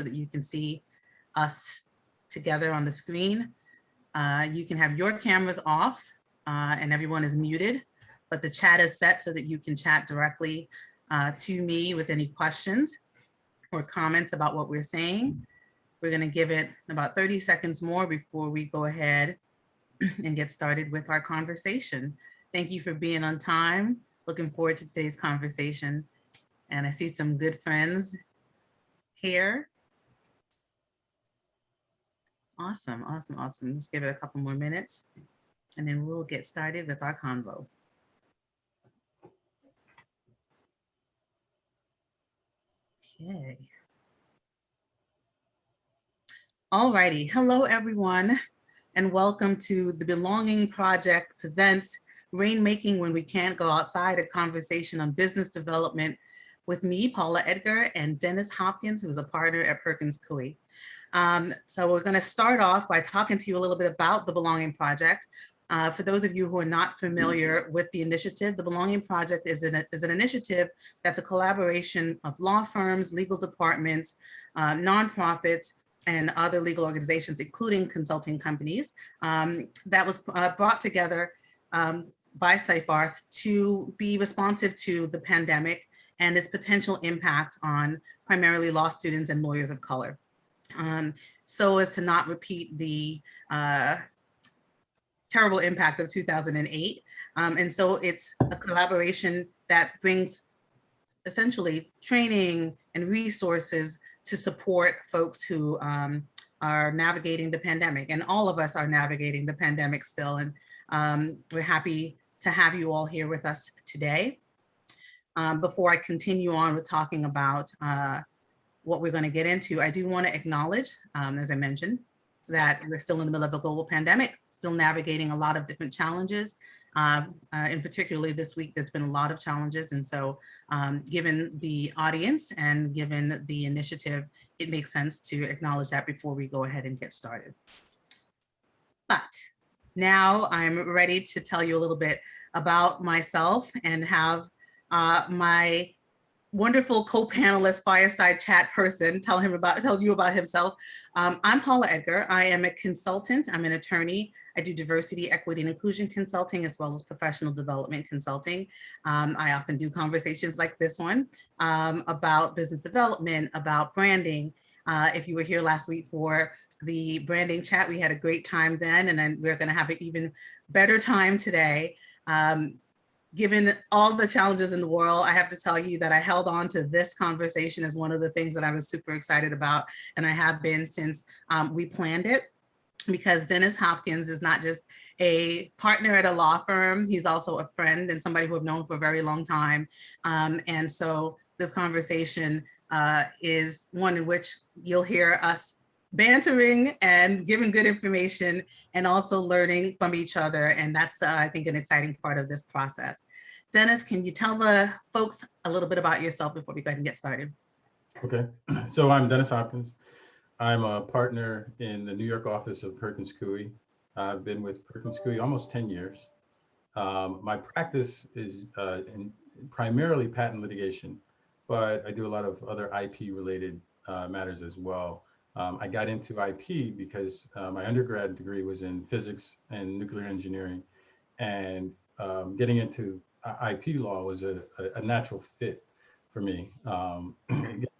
so that you can see us together on the screen. You can have your cameras off and everyone is muted, but the chat is set so that you can chat directly to me with any questions or comments about what we're saying. We're going to give it about 30 seconds more before we go ahead and get started with our conversation. Thank you for being on time. Looking forward to today's conversation. And I see some good friends here. Awesome, awesome, awesome. Let's give it a couple more minutes and then we'll get started with our convo. Okay. All righty. Hello, everyone, and welcome to the Belonging Project presents Rainmaking When We Can't Go Outside, a conversation on business development with me, Paula Edgar, and Dennis Hopkins, who is a partner at Perkins Coie. So we're going to start off by talking to you a little bit about the Belonging Project. For those of you who are not familiar with the initiative, the Belonging Project is an initiative that's a collaboration of law firms, legal departments, nonprofits, and other legal organizations, including consulting companies, that was brought together by Seyfarth to be responsive to the pandemic and its potential impact on primarily law students and lawyers of color. So as to not repeat the terrible impact of 2008. And so it's a collaboration that brings essentially training and resources to support folks who are navigating the pandemic. And all of us are navigating the pandemic still. And we're happy to have you all here with us today. Before I continue on with talking about what we're going to get into, I do want to acknowledge, as I mentioned, that we're still in the middle of a global pandemic, still navigating a lot of different challenges. And particularly this week, there's been a lot of challenges. And so given the audience and given the initiative, it makes sense to acknowledge that before we go ahead and get started. But now I'm ready to tell you a little bit about myself and have my wonderful co-panelist, fireside chat person, tell you about himself. I'm Paula Edgar. I am a consultant. I'm an attorney. I do diversity, equity, and inclusion consulting, as well as professional development consulting. I often do conversations like this one about business development, about branding. If you were here last week for the branding chat, we had a great time then, and then we're going to have an even better time today. Given all the challenges in the world, I have to tell you that I held on to this conversation as one of the things that I was super excited about, and I have been since we planned it, because Dennis Hopkins is not just a partner at a law firm, he's also a friend and somebody who I've known for a very long time. And so this conversation is one in which you'll hear us bantering and giving good information and also learning from each other. And that's, I think, an exciting part of this process. Dennis, can you tell the folks a little bit about yourself before we go ahead and get started? Okay, so I'm Dennis Hopkins. I'm a partner in the New York office of Perkins Coie. I've been with Perkins Coie almost 10 years. My practice is primarily patent litigation, but I do a lot of other IP related matters as well. I got into IP because my undergrad degree was in physics and nuclear engineering, and getting into IP law was a natural fit for me.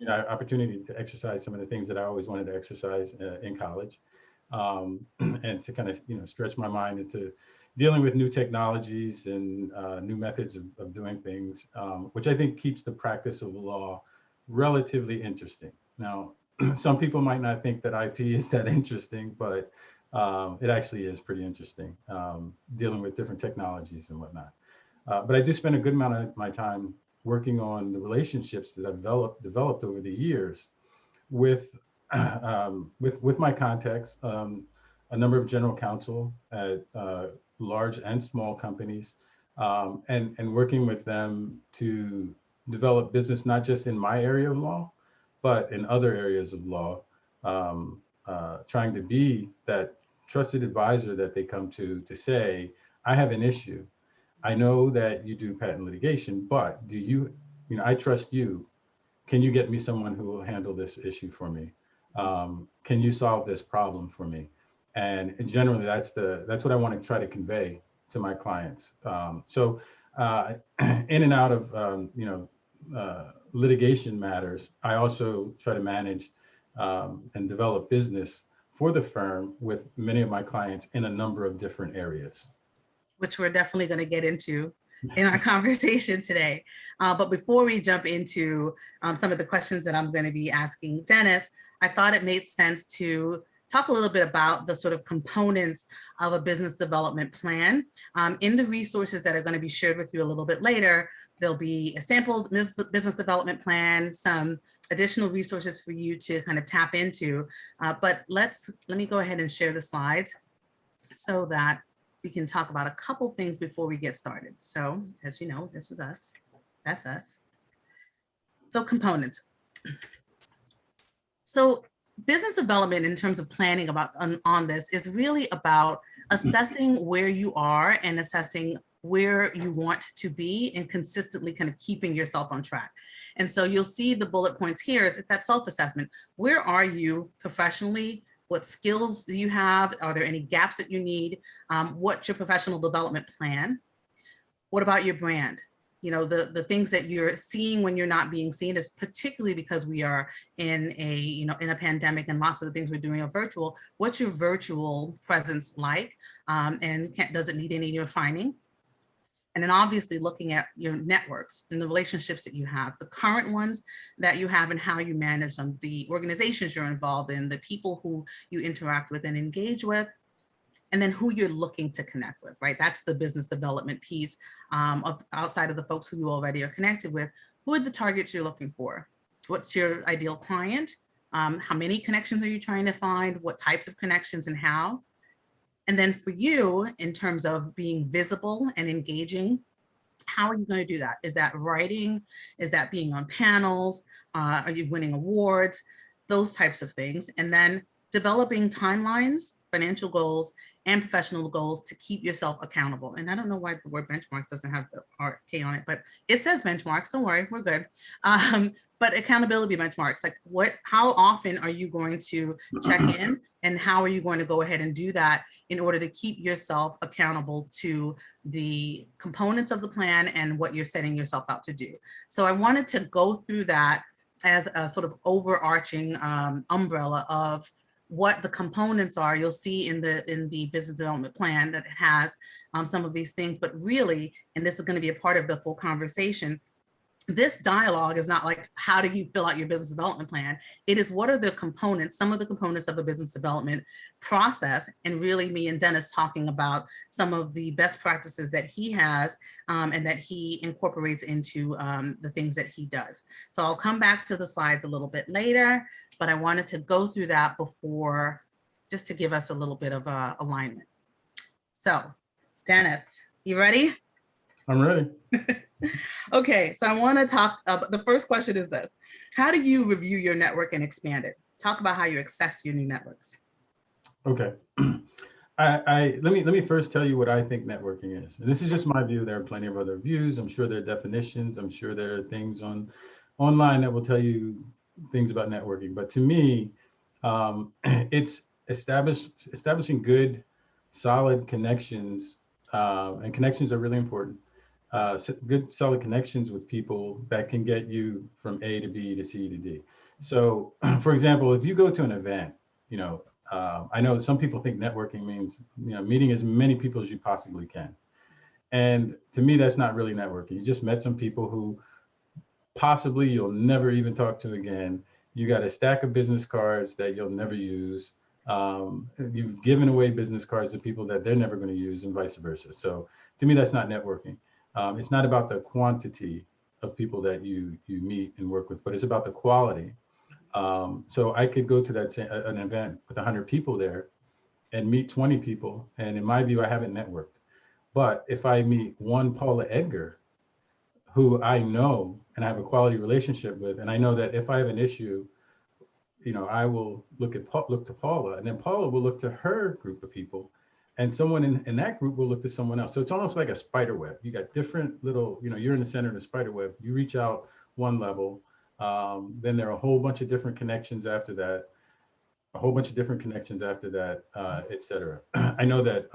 Opportunity to exercise some of the things that I always wanted to exercise in college, and to kind of stretch my mind into dealing with new technologies and new methods of doing things, which I think keeps the practice of law relatively interesting. Now, some people might not think that IP is that interesting, but it actually is pretty interesting, dealing with different technologies and whatnot. But I do spend a good amount of my time working on the relationships that I've developed over the years with my contacts, a number of general counsel at large and small companies, and working with them to develop business, not just in my area of law, but in other areas of law, trying to be that trusted advisor that they come to say, I have an issue. I know that you do patent litigation, but I trust you. Can you get me someone who will handle this issue for me? Can you solve this problem for me? And generally, that's what I want to try to convey to my clients. In and out of litigation matters, I also try to manage and develop business for the firm with many of my clients in a number of different areas. Which we're definitely going to get into in our conversation today. But before we jump into some of the questions that I'm going to be asking Dennis, I thought it made sense to talk a little bit about the sort of components of a business development plan. In the resources that are going to be shared with you a little bit later, there'll be a sampled business development plan, some additional resources for you to kind of tap into. But let me go ahead and share the slides so that we can talk about a couple things before we get started. So as you know, this is us, that's us. So components. So business development in terms of planning on this is really about assessing where you are and assessing where you want to be and consistently kind of keeping yourself on track. And so you'll see the bullet points here is that self-assessment. Where are you professionally? What skills do you have? Are there any gaps that you need? What's your professional development plan? What about your brand? You know, the things that you're seeing when you're not being seen, is particularly because we are in a pandemic and lots of the things we're doing are virtual. What's your virtual presence like? And does it need any refining? And then obviously looking at your networks and the relationships that you have, the current ones that you have and how you manage them, the organizations you're involved in, the people who you interact with and engage with, and then who you're looking to connect with, right? That's the business development piece outside of the folks who you already are connected with. Who are the targets you're looking for? What's your ideal client? How many connections are you trying to find? What types of connections and how? And then for you, in terms of being visible and engaging, how are you going to do that? Is that writing? Is that being on panels? Are you winning awards? Those types of things. And then developing timelines, financial goals, and professional goals to keep yourself accountable. And I don't know why the word benchmarks doesn't have the RK on it, but it says benchmarks. Don't worry, we're good. But accountability benchmarks, like how often are you going to check in, and how are you going to go ahead and do that in order to keep yourself accountable to the components of the plan and what you're setting yourself out to do. So I wanted to go through that as a sort of overarching umbrella of what the components are. You'll see in the business development plan that it has some of these things, but really, and this is going to be a part of the full conversation, this dialogue is not like, how do you fill out your business development plan? It is, what are the components, some of the components of a business development process, and really me and Dennis talking about some of the best practices that he has and that he incorporates into the things that he does. So I'll come back to the slides a little bit later, but I wanted to go through that before, just to give us a little bit of alignment. So Dennis, you ready? I'm ready. Okay, so I want to talk, the first question is this: how do you review your network and expand it? Talk about how you access your new networks. Okay. Let me first tell you what I think networking is. And this is just my view. There are plenty of other views. I'm sure there are definitions. I'm sure there are things online that will tell you things about networking. But to me, it's establishing good, solid connections, and connections are really important. Good, solid connections with people that can get you from A to B to C to D. So, for example, if you go to an event, I know some people think networking means, meeting as many people as you possibly can. And to me, that's not really networking. You just met some people who possibly you'll never even talk to again. You got a stack of business cards that you'll never use. You've given away business cards to people that they're never going to use, and vice versa. So to me, that's not networking. It's not about the quantity of people that you meet and work with, but it's about the quality. So I could go to an event with 100 people there and meet 20 people. And in my view, I haven't networked. But if I meet one Paula Edgar, who I know and I have a quality relationship with, and I know that if I have an issue, I will look to Paula, and then Paula will look to her group of people, and someone in that group will look to someone else. So it's almost like a spider web. You got different little, you're in the center of the spider web. You reach out one level, then there are a whole bunch of different connections after that. a whole bunch of different connections after that, et cetera. I know that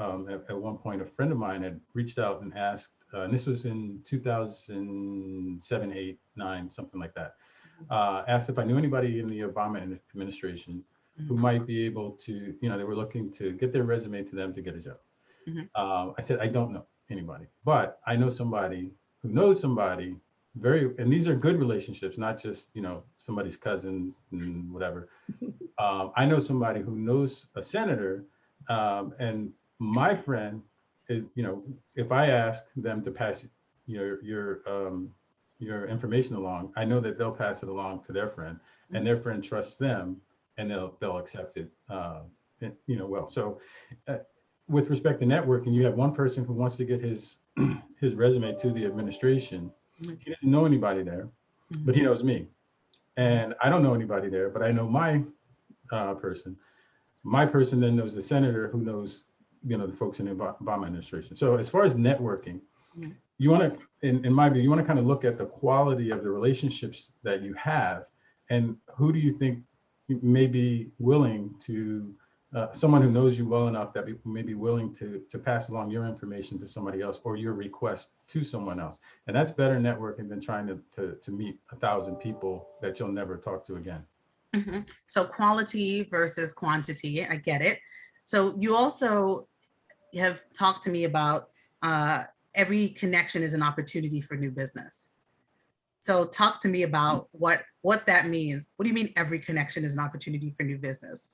at one point, a friend of mine had reached out and asked, and this was in 2007, 8, 9, something like that, asked if I knew anybody in the Obama administration who might be able to, they were looking to get their resume to them to get a job. I said, I don't know anybody, but I know somebody who knows somebody and these are good relationships, not just, somebody's cousins and whatever. I know somebody who knows a senator, and my friend is, if I ask them to pass your information along, I know that they'll pass it along to their friend, and their friend trusts them, and they'll accept it, well. So, with respect to networking, you have one person who wants to get his his resume to the administration. He doesn't know anybody there, but he knows me, and I don't know anybody there, but I know my person. My person then knows the senator who knows, the folks in the Obama administration. So as far as networking, you want to, in my view, you want to kind of look at the quality of the relationships that you have, and who do you think may be willing to, someone who knows you well enough that may be willing to pass along your information to somebody else or your request to someone else. And that's better networking than trying to meet 1,000 people that you'll never talk to again. So quality versus quantity, I get it. So you also have talked to me about every connection is an opportunity for new business. So talk to me about what that means. What do you mean every connection is an opportunity for new business?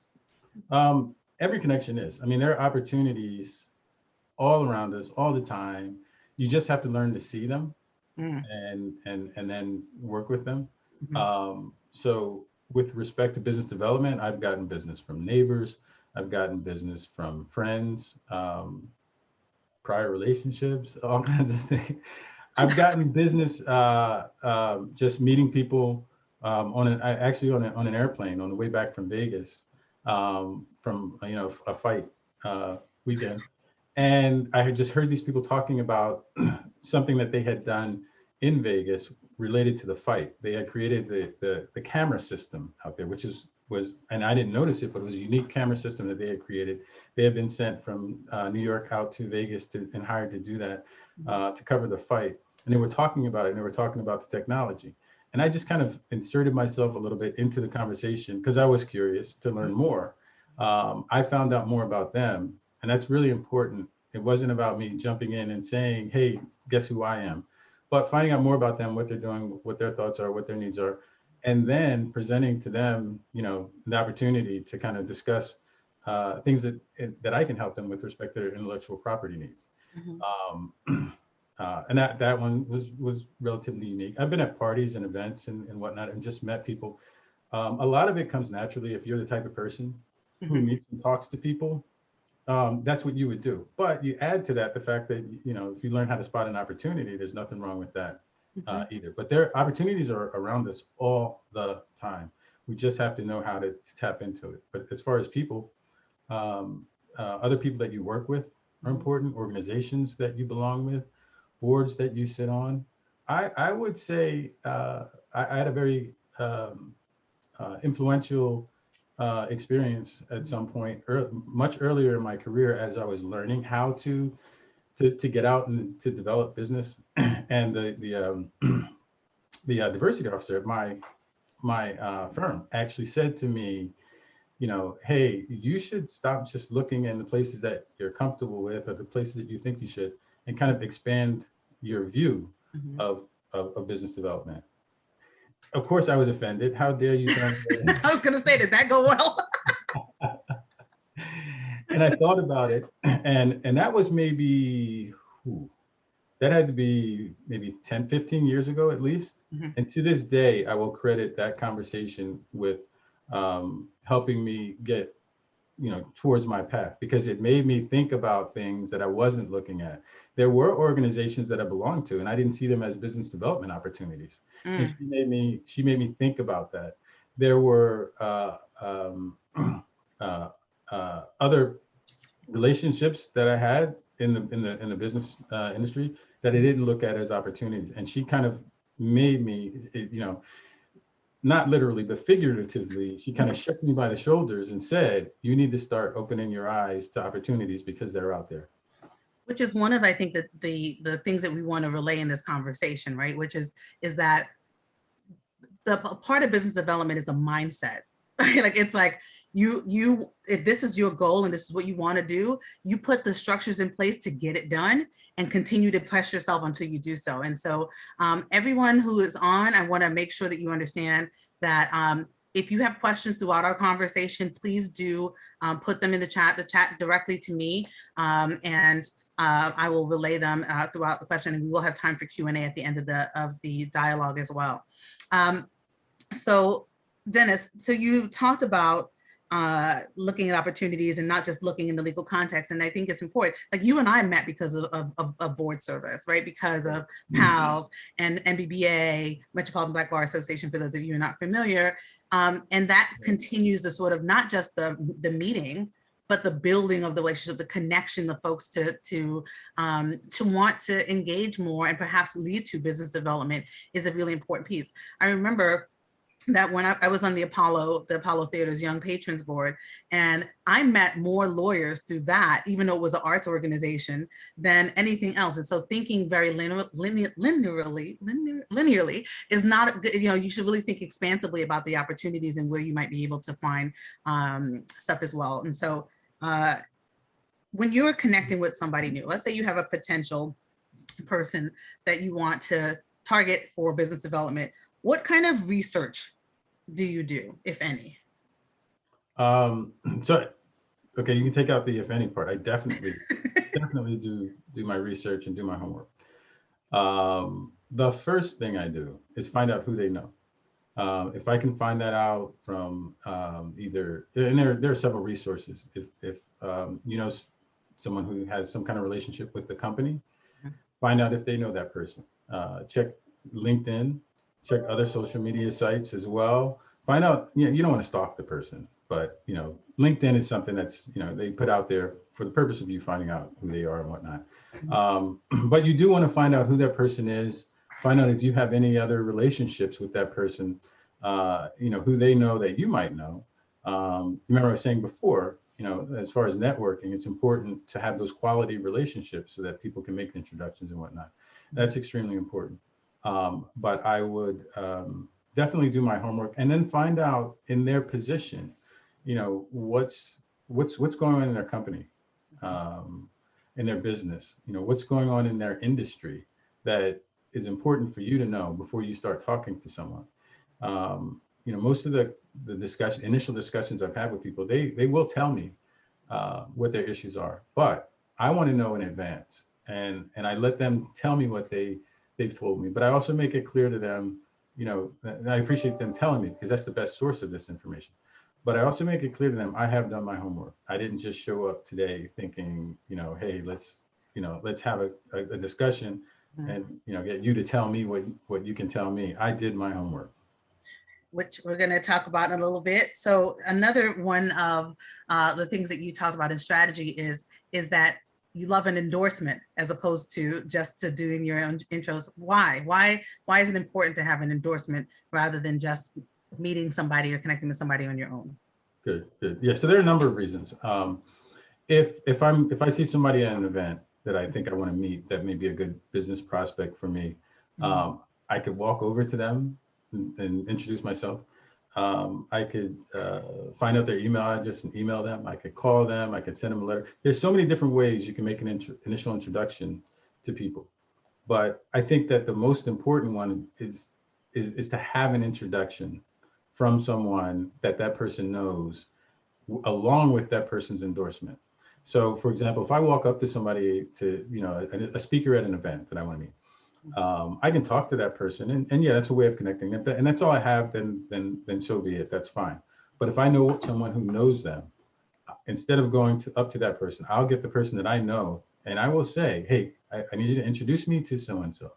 Every connection is. I mean, there are opportunities all around us all the time. You just have to learn to see them and then work with them. So with respect to business development, I've gotten business from neighbors. I've gotten business from friends, prior relationships, all kinds of things. I've gotten business just meeting people on an airplane on the way back from Vegas, from a fight weekend, and I had just heard these people talking about something that they had done in Vegas related to the fight. They had created the camera system out there, which was, and I didn't notice it, but it was a unique camera system that they had created. They had been sent from New York out to Vegas and hired to do that, to cover the fight. And they were talking about it, and they were talking about the technology. And I just kind of inserted myself a little bit into the conversation because I was curious to learn more. I found out more about them, and that's really important. It wasn't about me jumping in and saying, hey, guess who I am? But finding out more about them, what they're doing, what their thoughts are, what their needs are, and then presenting to them, the opportunity to kind of discuss things that I can help them with respect to their intellectual property needs. And that one was relatively unique. I've been at parties and events and whatnot and just met people. A lot of it comes naturally if you're the type of person who meets and talks to people. That's what you would do. But you add to that the fact that, if you learn how to spot an opportunity, there's nothing wrong with that either. But opportunities are around us all the time. We just have to know how to tap into it. But as far as people, other people that you work with are important, organizations that you belong with, boards that you sit on. I would say I had a very influential experience at some point, much earlier in my career, as I was learning how to get out and to develop business. And the diversity officer at my firm actually said to me, hey, you should stop just looking in the places that you're comfortable with or the places that you think you should, and kind of expand your view of business development. Of course, I was offended. How dare you? I was going to say, did that go well? And I thought about it, and that was maybe, that had to be maybe 10, 15 years ago at least. And to this day, I will credit that conversation with helping me get, towards my path, because it made me think about things that I wasn't looking at. There were organizations that I belonged to, and I didn't see them as business development opportunities. And she made me think about that. There were other relationships that I had in the business industry that I didn't look at as opportunities. And she kind of made me, not literally, but figuratively, she kind of shook me by the shoulders and said, you need to start opening your eyes to opportunities because they're out there. Which is one of, I think, that the things that we want to relay in this conversation, right? Which is that the part of business development is a mindset. Right? Like, it's like if this is your goal and this is what you want to do, you put the structures in place to get it done and continue to press yourself until you do so. And so everyone who is on, I want to make sure that you understand that if you have questions throughout our conversation, please do put them in the chat directly to me, and I will relay them throughout the question, and we will have time for Q&A at the end of the dialogue as well. So Dennis, so you talked about looking at opportunities and not just looking in the legal context. And I think it's important, like you and I met because of board service, right? Because of PALS and MBBA, Metropolitan Black Bar Association, for those of you who are not familiar. And that continues the sort of, not just the meeting, but the building of the relationship, the connection of folks to want to engage more and perhaps lead to business development is a really important piece. I remember that when I was on the Apollo Theater's Young Patrons Board, and I met more lawyers through that, even though it was an arts organization, than anything else. And so thinking very linearly is not, you should really think expansively about the opportunities and where you might be able to find stuff as well. And so when you're connecting with somebody new, let's say you have a potential person that you want to target for business development, what kind of research do you do, if any? So, okay, you can take out the if any part. I definitely do my research and do my homework. The first thing I do is find out who they know. If I can find that out from either, and there are several resources. If you know someone who has some kind of relationship with the company, find out if they know that person. Check LinkedIn. Check other social media sites as well. Find out, you don't want to stalk the person, but LinkedIn is something that's, they put out there for the purpose of you finding out who they are and whatnot. But you do want to find out who that person is, find out if you have any other relationships with that person, who they know that you might know. Remember I was saying before, as far as networking, it's important to have those quality relationships so that people can make introductions and whatnot. That's extremely important. But I would definitely do my homework and then find out in their position, what's going on in their company, in their business, what's going on in their industry that is important for you to know before you start talking to someone. Most of the initial discussions I've had with people, they will tell me what their issues are, but I want to know in advance, and I let them tell me what they've told me, but I also make it clear to them, I appreciate them telling me because that's the best source of this information. But I also make it clear to them, I have done my homework. I didn't just show up today thinking, hey, let's have a discussion and, get you to tell me what you can tell me. I did my homework. Which we're going to talk about in a little bit. So another one of the things that you talked about in strategy is that you love an endorsement as opposed to just doing your own intros. Why is it important to have an endorsement rather than just meeting somebody or connecting with somebody on your own? Good. Yeah. So there are a number of reasons. If I see somebody at an event that I think I want to meet, that may be a good business prospect for me, I could walk over to them and introduce myself. I could find out their email address and email them. I could call them. I could send them a letter. There's so many different ways you can make an initial introduction to people. But I think that the most important one is to have an introduction from someone that person knows, along with that person's endorsement. So, for example, if I walk up to somebody, a speaker at an event that I want to meet, I can talk to that person, and yeah, that's a way of connecting. And that's all I have, then so be it. That's fine. But if I know someone who knows them, instead of going up to that person, I'll get the person that I know, and I will say, hey, I need you to introduce me to so and so.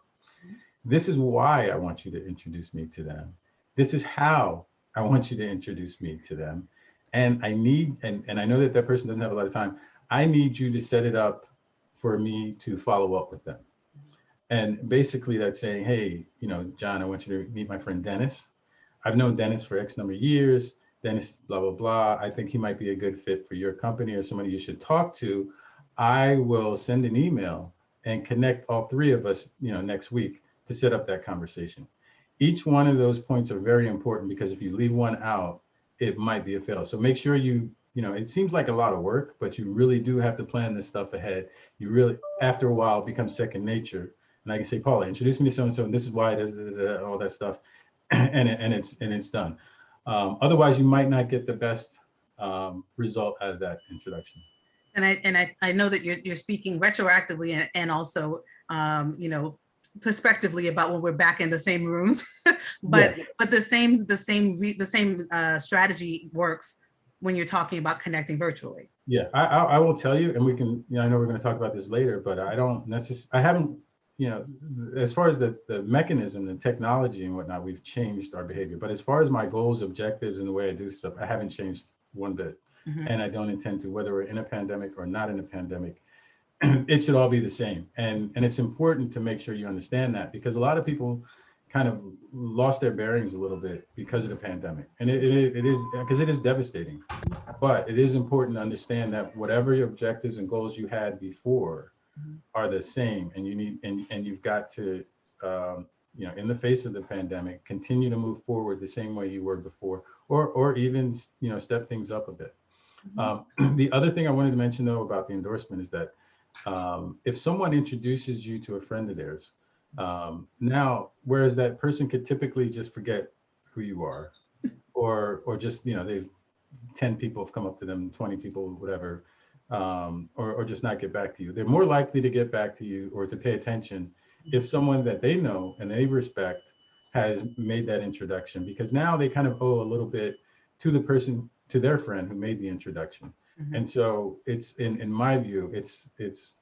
This is why I want you to introduce me to them. This is how I want you to introduce me to them. And I need, and I know that person doesn't have a lot of time. I need you to set it up for me to follow up with them. And basically that's saying, hey, John, I want you to meet my friend Dennis. I've known Dennis for X number of years. Dennis, blah, blah, blah. I think he might be a good fit for your company or somebody you should talk to. I will send an email and connect all three of us, next week to set up that conversation. Each one of those points are very important because if you leave one out, it might be a fail. So make sure it seems like a lot of work, but you really do have to plan this stuff ahead. You really, after a while, it becomes second nature. And I can say, Paula, introduce me to so-and-so, and this is why it is, all that stuff. And it's done. Otherwise, you might not get the best result out of that introduction. And I know that you're speaking retroactively and also, prospectively about when we're back in the same rooms, but the same strategy works when you're talking about connecting virtually. Yeah, I will tell you, and we can, I know we're going to talk about this later, but I haven't, as far as the mechanism, the technology and whatnot, we've changed our behavior. But as far as my goals, objectives, and the way I do stuff, I haven't changed one bit. Mm-hmm. And I don't intend to, whether we're in a pandemic or not in a pandemic. It should all be the same. And it's important to make sure you understand that, because a lot of people kind of lost their bearings a little bit because of the pandemic. And it is, because it is devastating. But it is important to understand that whatever your objectives and goals you had before are the same. And you need, and you've got to, in the face of the pandemic, continue to move forward the same way you were before, or even, step things up a bit. The other thing I wanted to mention, though, about the endorsement is that if someone introduces you to a friend of theirs, now, whereas that person could typically just forget who you are, or just, they've 10 people have come up to them, 20 people, whatever, or just not get back to you. They're more likely to get back to you or to pay attention if someone that they know and they respect has made that introduction, because now they kind of owe a little bit to the person, to their friend who made the introduction. Mm-hmm. And so it's, in my view, it's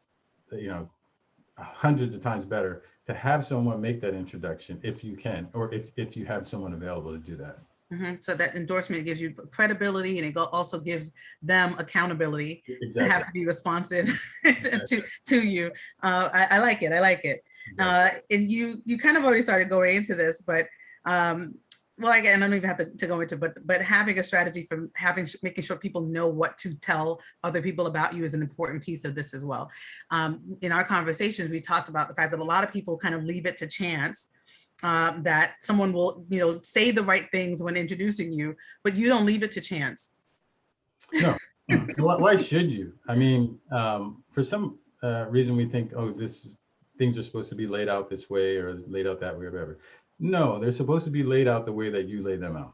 hundreds of times better to have someone make that introduction if you can, or if you have someone available to do that. Mm-hmm. So that endorsement gives you credibility, and it also gives them accountability. Exactly. To have to be responsive to you. I like it. Exactly. And you kind of already started going into this, but well, again, I don't even have to go into, but having a strategy for making sure people know what to tell other people about you is an important piece of this as well. In our conversations, we talked about the fact that a lot of people kind of leave it to chance, that someone will, say the right things when introducing you, but you don't leave it to chance. No, why should you? I mean, for some reason we think, oh, things are supposed to be laid out this way or laid out that way or whatever. No, they're supposed to be laid out the way that you lay them out.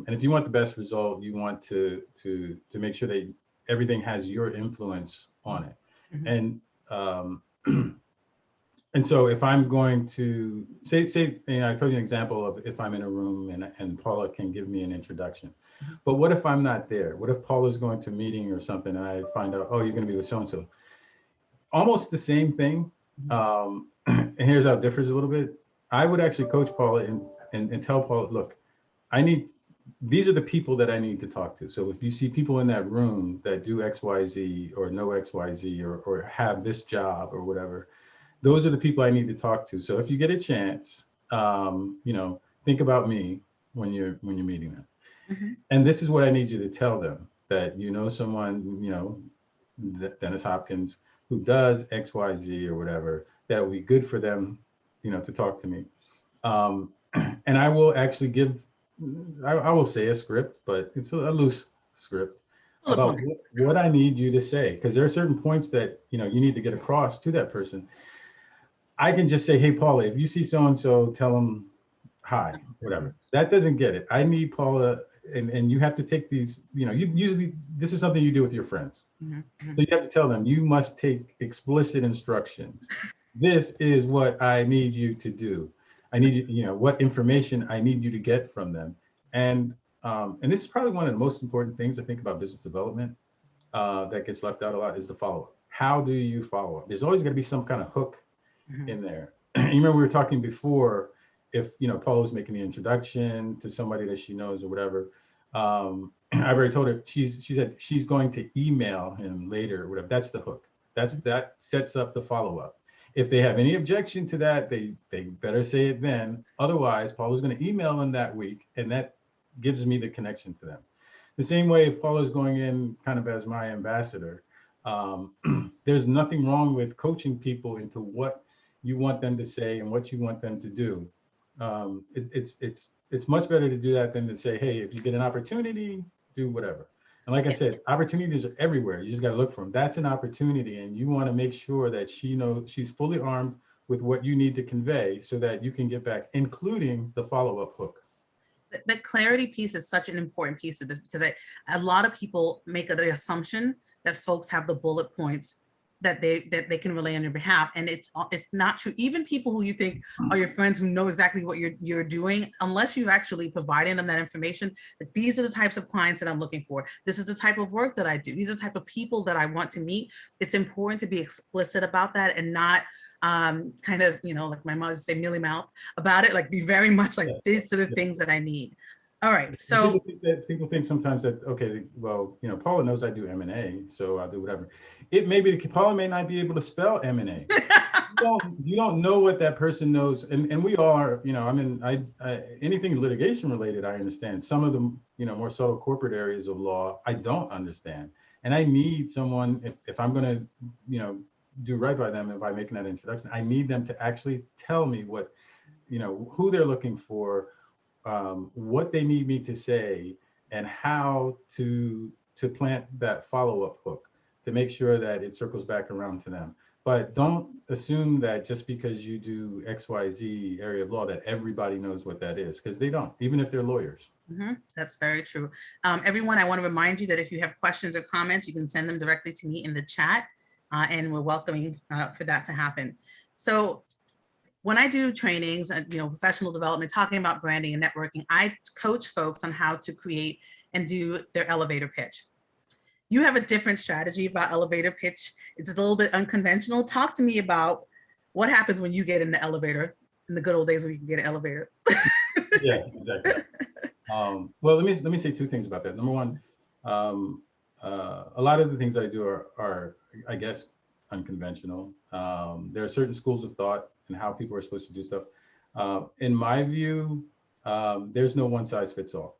And if you want the best result, you want to make sure that everything has your influence on it. Mm-hmm. And so if I'm going to say, I told you an example of if I'm in a room and Paula can give me an introduction. Mm-hmm. But what if I'm not there? What if Paula's going to a meeting or something and I find out, oh, you're going to be with so-and-so? Almost the same thing. And here's how it differs a little bit. I would actually coach Paula and tell Paula, look, these are the people that I need to talk to. So if you see people in that room that do X, Y, Z, or know X, Y, Z, or have this job or whatever, those are the people I need to talk to. So if you get a chance, think about me when you're meeting them. Mm-hmm. And this is what I need you to tell them, that someone, Dennis Hopkins, who does X, Y, Z or whatever, that would be good for them, to talk to me. And I will actually I will say a script, but it's a loose script about what I need you to say, because there are certain points that, you need to get across to that person. I can just say, hey, Paula, if you see so-and-so, tell them hi, whatever. That doesn't get it. I need Paula, and you have to take these, usually this is something you do with your friends. Mm-hmm. So you have to tell them, you must take explicit instructions. This is what I need you to do. I need you, what information I need you to get from them. And this is probably one of the most important things I think about business development that gets left out a lot, is the follow-up. How do you follow up? There's always going to be some kind of hook in there. You remember we were talking before, if Paula was making the introduction to somebody that she knows or whatever, I've already told her, she said she's going to email him later or whatever. That's the hook. That sets up the follow-up. If they have any objection to that, they better say it then. Otherwise, Paula's going to email them that week, and that gives me the connection to them. The same way, if Paula's going in kind of as my ambassador, there's nothing wrong with coaching people into what you want them to say and what you want them to do. It's much better to do that than to say, hey, if you get an opportunity, do whatever. And like I said, opportunities are everywhere. You just got to look for them. That's an opportunity, and you want to make sure that she knows she's fully armed with what you need to convey so that you can get back, including the follow-up hook. The clarity piece is such an important piece of this, because a lot of people make the assumption that folks have the bullet points that they can relay on your behalf, and it's not true. Even people who you think are your friends, who know exactly what you're doing, unless you've actually provided them that information, that these are the types of clients that I'm looking for, this is the type of work that I do, these are the type of people that I want to meet. It's important to be explicit about that and not kind of, like my mother say, mealy mouth about it, like be very much like, these are the things that I need. All right, so people think sometimes that, okay, well, Paula knows I do M&A, so I'll do whatever. It may be Paula may not be able to spell M&A. you don't know what that person knows, and we are, anything litigation related, I understand. Some of the more subtle corporate areas of law, I don't understand, and I need someone, if I'm going to do right by them, and by making that introduction, I need them to actually tell me what, who they're looking for, what they need me to say, and how to plant that follow-up hook to make sure that it circles back around to them. But don't assume that just because you do XYZ area of law that everybody knows what that is, because they don't, even if they're lawyers. That's very true. Everyone, I want to remind you that if you have questions or comments, you can send them directly to me in the chat, and we're welcoming for that to happen. So when I do trainings and professional development, talking about branding and networking, I coach folks on how to create and do their elevator pitch. You have a different strategy about elevator pitch. It's a little bit unconventional. Talk to me about what happens when you get in the elevator, in the good old days when you can get an elevator. Yeah, exactly. Well, let me say two things about that. Number one, a lot of the things that I do are I guess, unconventional. There are certain schools of thought and how people are supposed to do stuff. In my view, there's no one size fits all.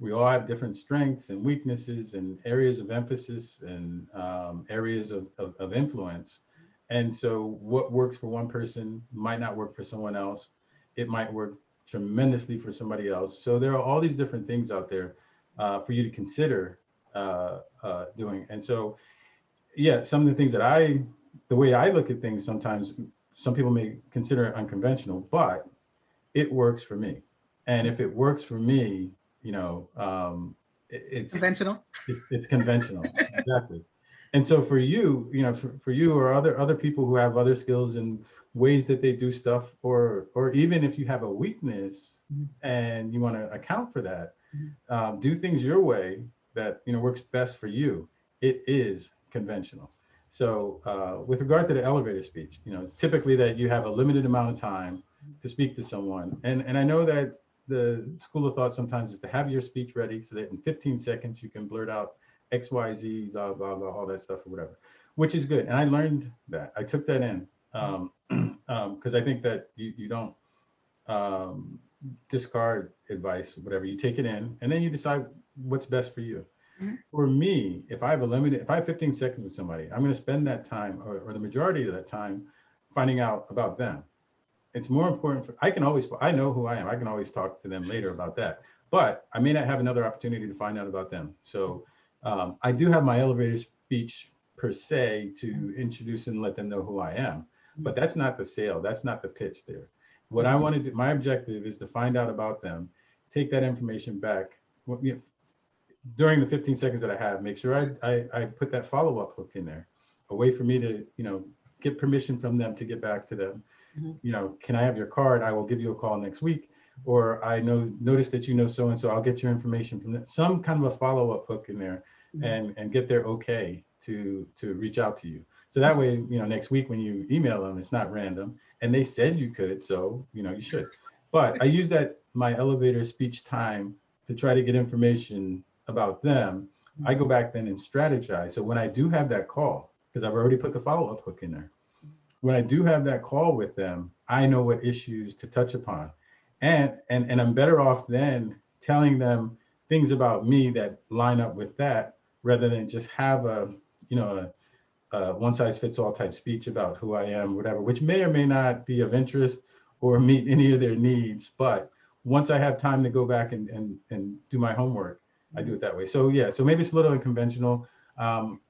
We all have different strengths and weaknesses and areas of emphasis and areas of influence. And so what works for one person might not work for someone else. It might work tremendously for somebody else. So there are all these different things out there for you to consider doing. And so, yeah, some of the things that the way I look at things, sometimes some people may consider it unconventional, but it works for me. And if it works for me, it's conventional. It's conventional, exactly. And so for you, for you or other people who have other skills and ways that they do stuff, or even if you have a weakness and you want to account for that, do things your way that works best for you. It is conventional. So with regard to the elevator speech, typically that you have a limited amount of time to speak to someone, and I know that the school of thought sometimes is to have your speech ready so that in 15 seconds you can blurt out X, Y, Z, blah, blah, blah, all that stuff or whatever, which is good. And I learned that. I took that in because I think that you don't discard advice, whatever. You take it in and then you decide what's best for you. For me, if I have 15 seconds with somebody, I'm going to spend that time or the majority of that time finding out about them. It's more important I know who I am. I can always talk to them later about that, but I may not have another opportunity to find out about them. So I do have my elevator speech per se to introduce and let them know who I am, but that's not the sale. That's not the pitch there. What I want to do, my objective is to find out about them, take that information back during the 15 seconds that I have, make sure I put that follow-up hook in there, a way for me to, get permission from them to get back to them. Can I have your card? I will give you a call next week. Or I notice that so-and-so, I'll get your information from that. Some kind of a follow-up hook in there and get their okay to reach out to you. So that way, next week when you email them, it's not random. And they said you could, so, you should. But I use my elevator speech time to try to get information about them. I go back then and strategize. So when I do have that call, because I've already put the follow-up hook in there, when I do have that call with them, I know what issues to touch upon. And I'm better off then telling them things about me that line up with that, rather than just have a, you know, a one size fits all type speech about who I am, whatever, which may or may not be of interest or meet any of their needs. But once I have time to go back and do my homework, I do it that way. So yeah, so maybe it's a little unconventional. Um,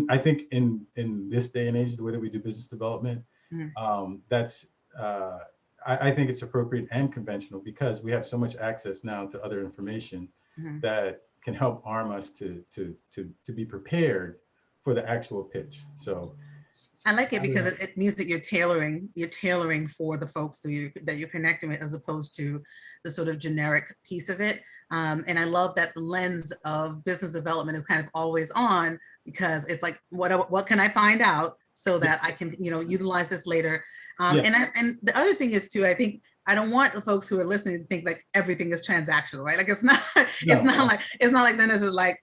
I think in this day and age, the way that we do business development, Mhm. that's uh, I think it's appropriate and conventional, because we have so much access now to other information Mhm. that can help arm us to be prepared for the actual pitch. So I like it I don't because know. it means that you're tailoring for the folks that you're connecting with, as opposed to the sort of generic piece of it. And I love that the lens of business development is kind of always on, because it's like, what can I find out so Yeah, that I can, utilize this later. yeah, And the other thing is too, I think I don't want the folks who are listening to think like everything is transactional, right? Like it's not, no, no, it's not like Dennis is like,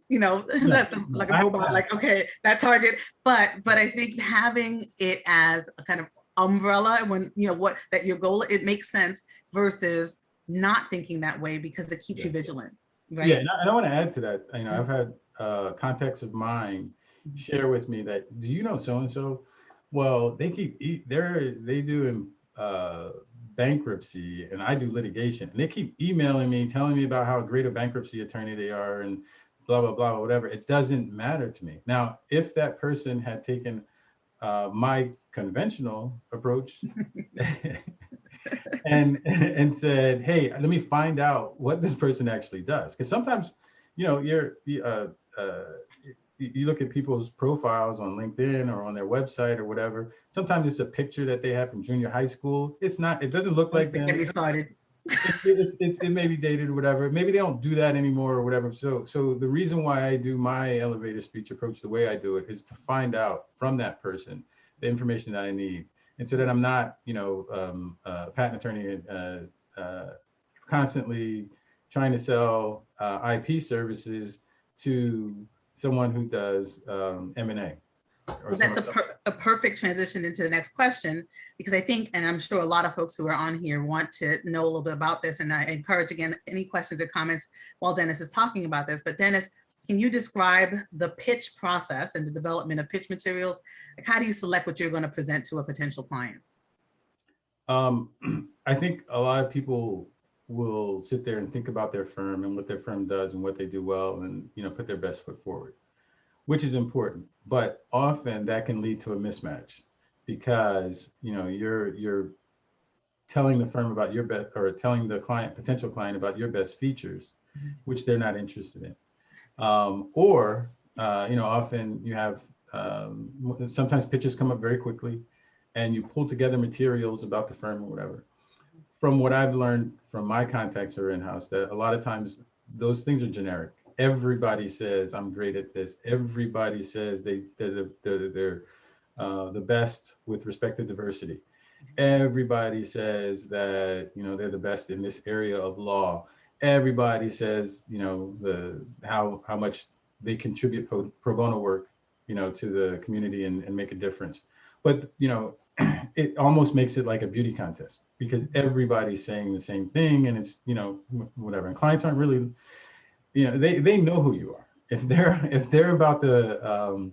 no, no. like a robot, like, okay, that target. But I think having it as a kind of umbrella, when what that your goal, it makes sense, versus not thinking that way, because it keeps Yeah, you vigilant, yeah, right? and I want to add to that. You know, Mhm. I've had contacts of mine share with me that, do you know so and so? Well, they do bankruptcy, and I do litigation, and they keep emailing me, telling me about how great a bankruptcy attorney they are, and blah blah blah, whatever. It doesn't matter to me. Now, if that person had taken my conventional approach and said, "Hey, let me find out what this person actually does," because sometimes, uh, you look at people's profiles on LinkedIn or on their website or whatever. Sometimes it's a picture that they have from junior high school. It's not. It doesn't look Don't like even get them. me started. It may be dated or whatever. Maybe they don't do that anymore or whatever. So the reason why I do my elevator speech approach the way I do it is to find out from that person the information that I need, and so that I'm not, a patent attorney constantly trying to sell IP services to someone who does M&A or Well, that's someone. a perfect transition into the next question, because I think, and I'm sure a lot of folks who are on here want to know a little bit about this. And I encourage, again, any questions or comments while Dennis is talking about this. But Dennis, can you describe the pitch process and the development of pitch materials? Like, how do you select what you're going to present to a potential client? Um, I think a lot of people will sit there and think about their firm and what their firm does and what they do well, and put their best foot forward, which is important. But often that can lead to a mismatch, because you're telling the firm about your best, or telling the potential client about your best features, which they're not interested in. Or often you have, sometimes pitches come up very quickly, and you pull together materials about the firm or whatever. From what I've learned from my contacts who are in-house, that a lot of times those things are generic. Everybody says I'm great at this. Everybody says they're the best with respect to diversity. Everybody says that they're the best in this area of law. Everybody says the how much they contribute pro bono work to the community, and make a difference. But it almost makes it like a beauty contest, because everybody's saying the same thing, and it's whatever. And clients aren't really, they know who you are. If they're about to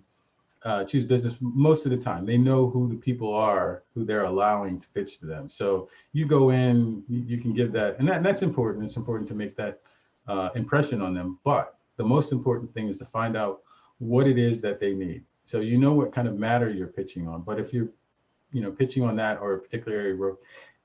choose business, most of the time they know who the people are who they're allowing to pitch to them. So you go in, you can give that, and that's important. It's important to make that impression on them. But the most important thing is to find out what it is that they need. So what kind of matter you're pitching on. But if you're pitching on that or a particular area where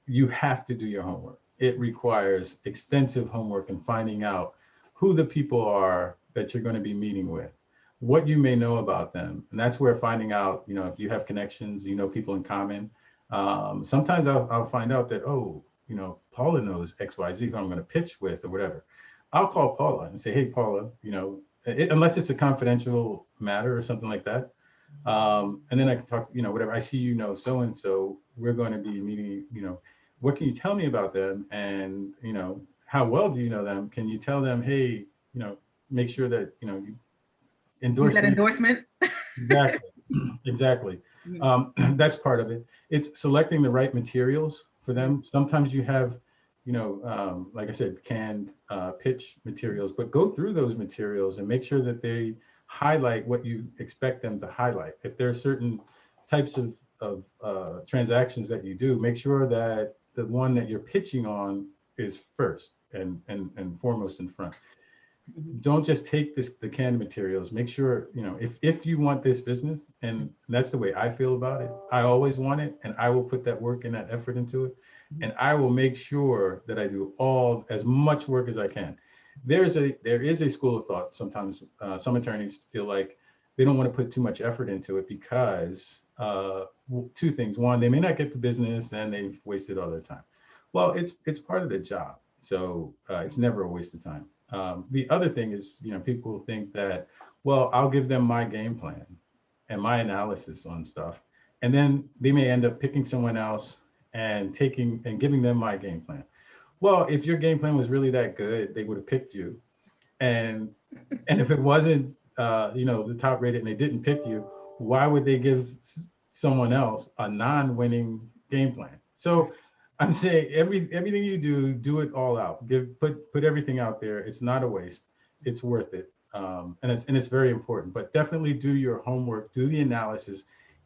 you have to do your homework, it requires extensive homework and finding out who the people are that you're going to be meeting with, what you may know about them. And that's where finding out, if you have connections, people in common. Sometimes I'll find out that, oh, Paula knows XYZ who I'm going to pitch with or whatever. I'll call Paula and say, hey, Paula, unless it's a confidential matter or something like that. And then I can talk, whatever. I see, so and so, we're going to be meeting, what can you tell me about them? And, how well do you know them? Can you tell them, hey, make sure that, you Use endorse that them? endorsement. Exactly. Exactly. Mhm. That's part of it. It's selecting the right materials for them. Sometimes you have, like I said, canned pitch materials, but go through those materials and make sure that they highlight what you expect them to highlight. If there are certain types of transactions that you do, make sure that the one that you're pitching on is first and foremost in front. Mhm. Don't just take the canned materials. Make sure, if you want this business, and that's the way I feel about it, I always want it, and I will put that work and that effort into it. And I will make sure that I do as much work as I can. There is a school of thought. Sometimes some attorneys feel like they don't want to put too much effort into it because two things. One, they may not get the business and they've wasted all their time. Well, it's part of the job. So it's never a waste of time. The other thing is, people think that, well, I'll give them my game plan and my analysis on stuff, and then they may end up picking someone else and giving them my game plan. Well, if your game plan was really that good, they would have picked you. And if it wasn't, the top rated and they didn't pick you, why would they give someone else a non-winning game plan? So I'm saying everything you do it all out. Put everything out there. It's not a waste. It's worth it. And it's very important. But definitely do your homework. Do the analysis.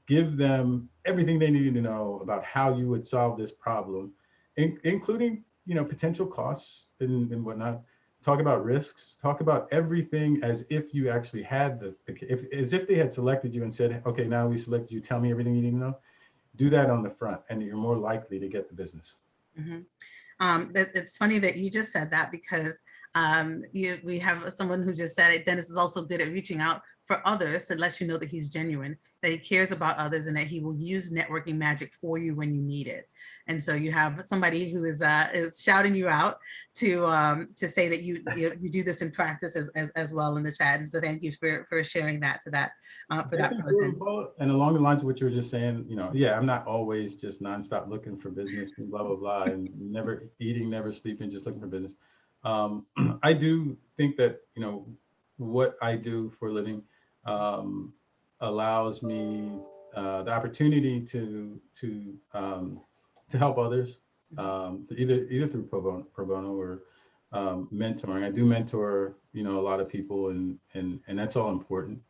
Give them everything they need to know about how you would solve this problem, including potential costs and whatnot. Talk about risks. Talk about everything as if you actually had as if they had selected you and said, okay, now we selected you. Tell me everything you need to know. Do that on the front, and you're more likely to get the business. Mhm. It's funny that you just said that because we have someone who just said it. Dennis is also good at reaching out for others to let you know that he's genuine, that he cares about others, and that he will use networking magic for you when you need it. And so you have somebody who is shouting you out to say that you do this in practice as well in the chat. And so thank you for sharing that for That's that person. Paula. And along the lines of what you were just saying, yeah, I'm not always just nonstop looking for business, blah, blah, blah, and never eating, never sleeping, just looking for business. I do think that, what I do for a living allows me the opportunity to help others, either through pro bono or mentoring. I do mentor, a lot of people, and that's all important.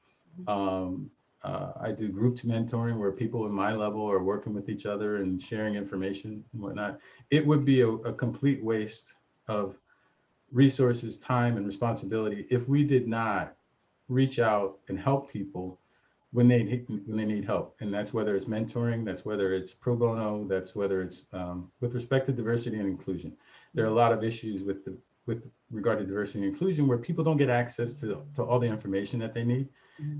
I do group mentoring where people in my level are working with each other and sharing information and whatnot. It would be a complete waste of resources, time, and responsibility if we did not reach out and help people when they need help. And that's whether it's mentoring, that's whether it's pro bono, that's whether it's with respect to diversity and inclusion. There are a lot of issues with regard to diversity and inclusion where people don't get access to all the information that they need.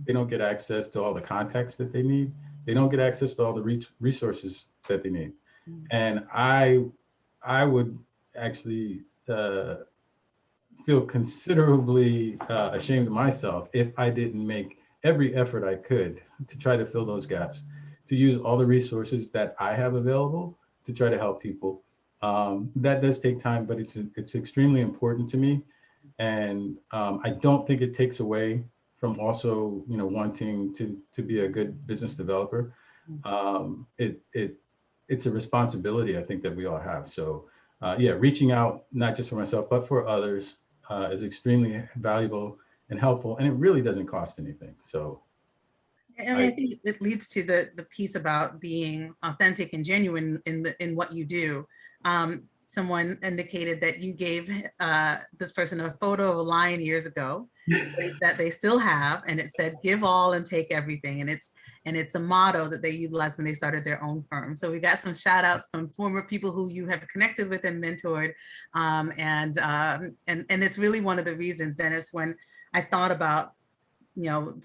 They don't get access to all the context that they need. They don't get access to all the resources that they need. And I would actually feel considerably ashamed of myself if I didn't make every effort I could to try to fill those gaps, to use all the resources that I have available to try to help people. That does take time, but it's extremely important to me. And I don't think it takes away from also, wanting to be a good business developer. It's a responsibility I think that we all have. So yeah, reaching out, not just for myself, but for others is extremely valuable and helpful, and it really doesn't cost anything. So I mean, I think it leads to the piece about being authentic and genuine in what you do. Someone indicated that you gave this person a photo of a lion years ago that they still have, and it said "Give all and take everything," and it's a motto that they utilized when they started their own firm. So we got some shout outs from former people who you have connected with and mentored, and it's really one of the reasons, Dennis, when I thought about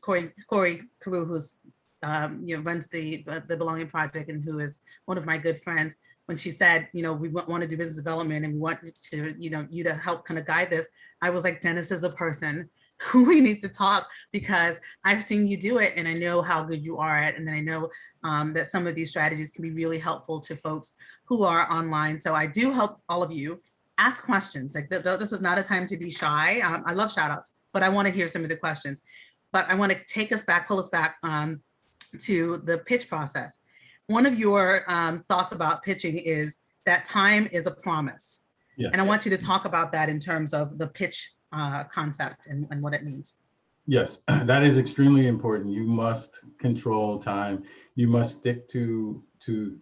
Corey Carew, who's runs the Belonging Project and who is one of my good friends. When she said, we want to do business development and we want to, you to help kind of guide this, I was like, Dennis is the person who we need to talk, because I've seen you do it and I know how good you are at it. And then I know that some of these strategies can be really helpful to folks who are online. So I do help all of you ask questions. Like this is not a time to be shy. I love shout outs, but I want to hear some of the questions. But I want to take us back, pull us back to the pitch process. One of your thoughts about pitching is that time is a promise. Yeah. And I want you to talk about that in terms of the pitch concept and what it means. Yes, that is extremely important. You must control time. You must stick to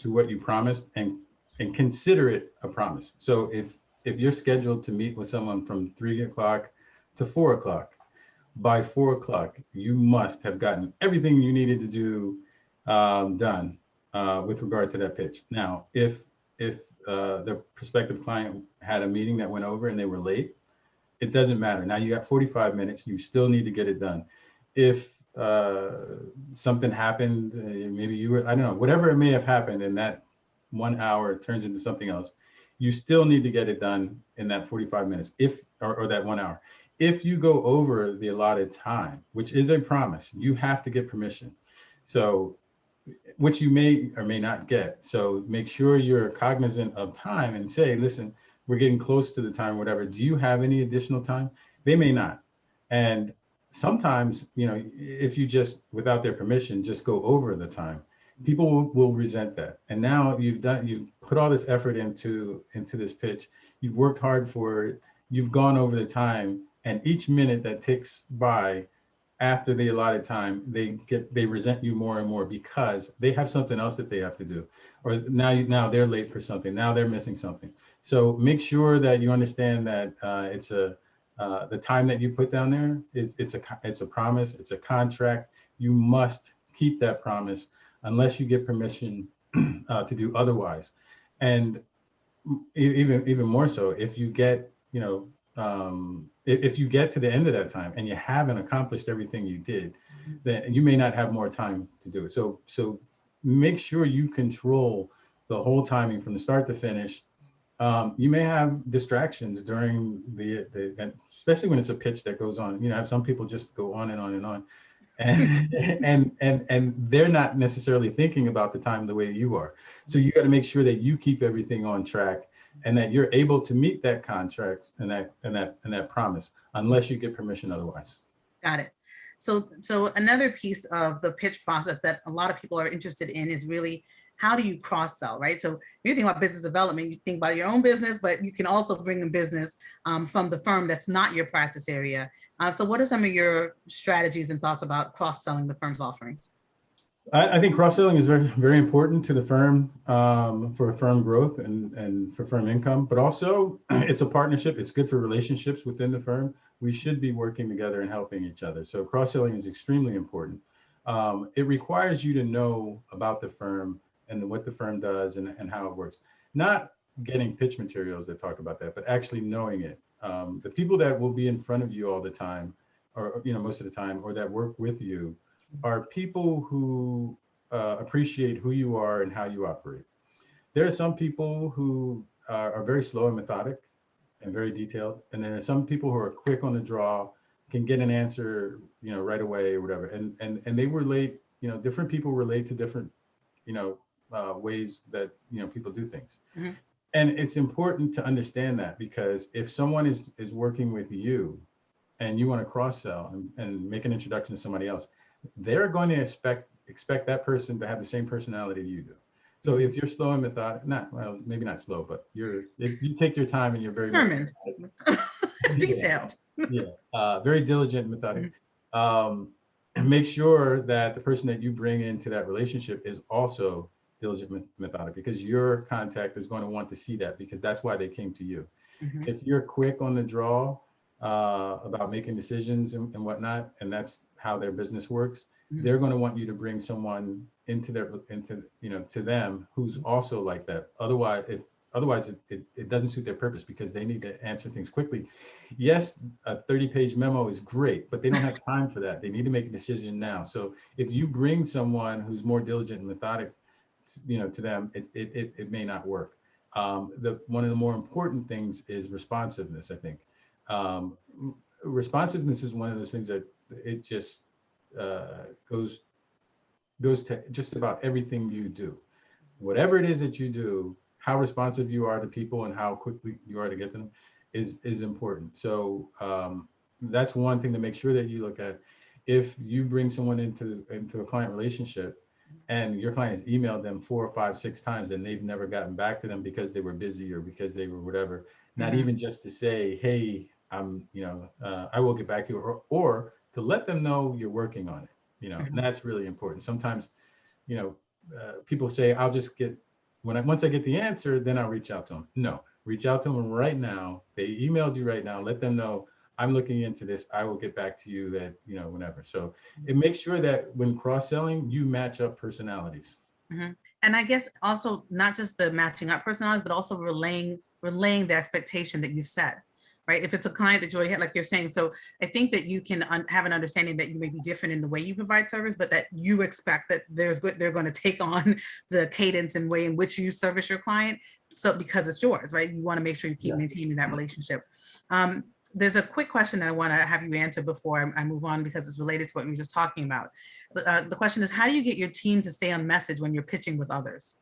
what you promised and consider it a promise. So if you're scheduled to meet with someone from 3 o'clock to 4 o'clock, by 4 o'clock, you must have gotten everything you needed to do done with regard to that pitch. Now, if the prospective client had a meeting that went over and they were late, it doesn't matter. Now you got 45 minutes, you still need to get it done. If something happened, maybe you were, I don't know, whatever it may have happened in that 1 hour turns into something else, you still need to get it done in that 45 minutes, or that 1 hour. If you go over the allotted time, which is a promise, you have to get permission. So, which you may or may not get. So make sure you're cognizant of time and say, listen, we're getting close to the time, whatever. Do you have any additional time? They may not. And sometimes, if you just, without their permission, just go over the time, people will resent that. And now you've put all this effort into this pitch. You've worked hard for it. You've gone over the time, and each minute that ticks by after the allotted time, they resent you more and more because they have something else that they have to do, or now they're late for something. Now they're missing something. So make sure that you understand that the time that you put down there it's a promise. It's a contract. You must keep that promise unless you get permission to do otherwise. And even more so, if you get if you get to the end of that time and you haven't accomplished everything you did, then you may not have more time to do it. So make sure you control the whole timing from the start to finish. You may have distractions during the event, especially when it's a pitch that goes on. Have some people just go on and on and on, and they're not necessarily thinking about the time the way you are. So you got to make sure that you keep everything on track and that you're able to meet that contract and that promise, unless you get permission otherwise. Got it. So another piece of the pitch process that a lot of people are interested in is really, how do you cross-sell, right? So you think about business development, you think about your own business, but you can also bring in business from the firm that's not your practice area. So what are some of your strategies and thoughts about cross-selling the firm's offerings? I think cross-selling is very, very important to the firm for firm growth and for firm income, but also it's a partnership. It's good for relationships within the firm. We should be working together and helping each other. So cross-selling is extremely important. It requires you to know about the firm and what the firm does and how it works. Not getting pitch materials that talk about that, but actually knowing it. The people that will be in front of you all the time, or most of the time, or that work with you, are people who appreciate who you are and how you operate. There are some people who are very slow and methodic and very detailed, and then there are some people who are quick on the draw, can get an answer, right away or whatever. And they relate, different people relate to different, ways that people do things. Mm-hmm. And it's important to understand that, because if someone is working with you and you want to cross-sell and make an introduction to somebody else, they're going to expect that person to have the same personality you do. So if you're slow and methodic, maybe not slow, but if you take your time and you're very determined, detailed, very diligent and methodic. Mm-hmm. Make sure that the person that you bring into that relationship is also diligent, methodic, because your contact is going to want to see that, because that's why they came to you. Mm-hmm. If you're quick on the draw about making decisions and whatnot, and that's how their business works, mm-hmm. they're going to want you to bring someone into to them who's also like that. Otherwise it doesn't suit their purpose, because they need to answer things quickly. Yes, a 30-page memo is great, but they don't have time for that. They need to make a decision now. So if you bring someone who's more diligent and methodic, to them, it may not work. One of the more important things is responsiveness, I think. Responsiveness is one of those things that it just goes to just about everything you do. Whatever it is that you do, how responsive you are to people and how quickly you are to get them is important. So that's one thing to make sure that you look at. if you bring someone into a client relationship and your client has emailed them 4 or 5, 6 times and they've never gotten back to them because they were busy or because they were whatever, not even just to say, hey, I will get back to you, or to let them know you're working on it, and that's really important. Sometimes, people say, I'll just get, once I get the answer, then I'll reach out to them. No, reach out to them right now. They emailed you right now. Let them know, I'm looking into this. I will get back to you at, whenever. So it makes sure that when cross-selling, you match up personalities. And I guess also not just the matching up personalities, but also relaying the expectation that you've set, right? If it's a client that you already had, like you're saying. So I think that you can have an understanding that you may be different in the way you provide service, but that you expect that they're going to take on the cadence and way in which you service your client. So because it's yours, right? You want to make sure you keep maintaining that relationship. There's a quick question that I want to have you answer before I move on, because it's related to what you were just talking about. The question is, how do you get your team to stay on message when you're pitching with others?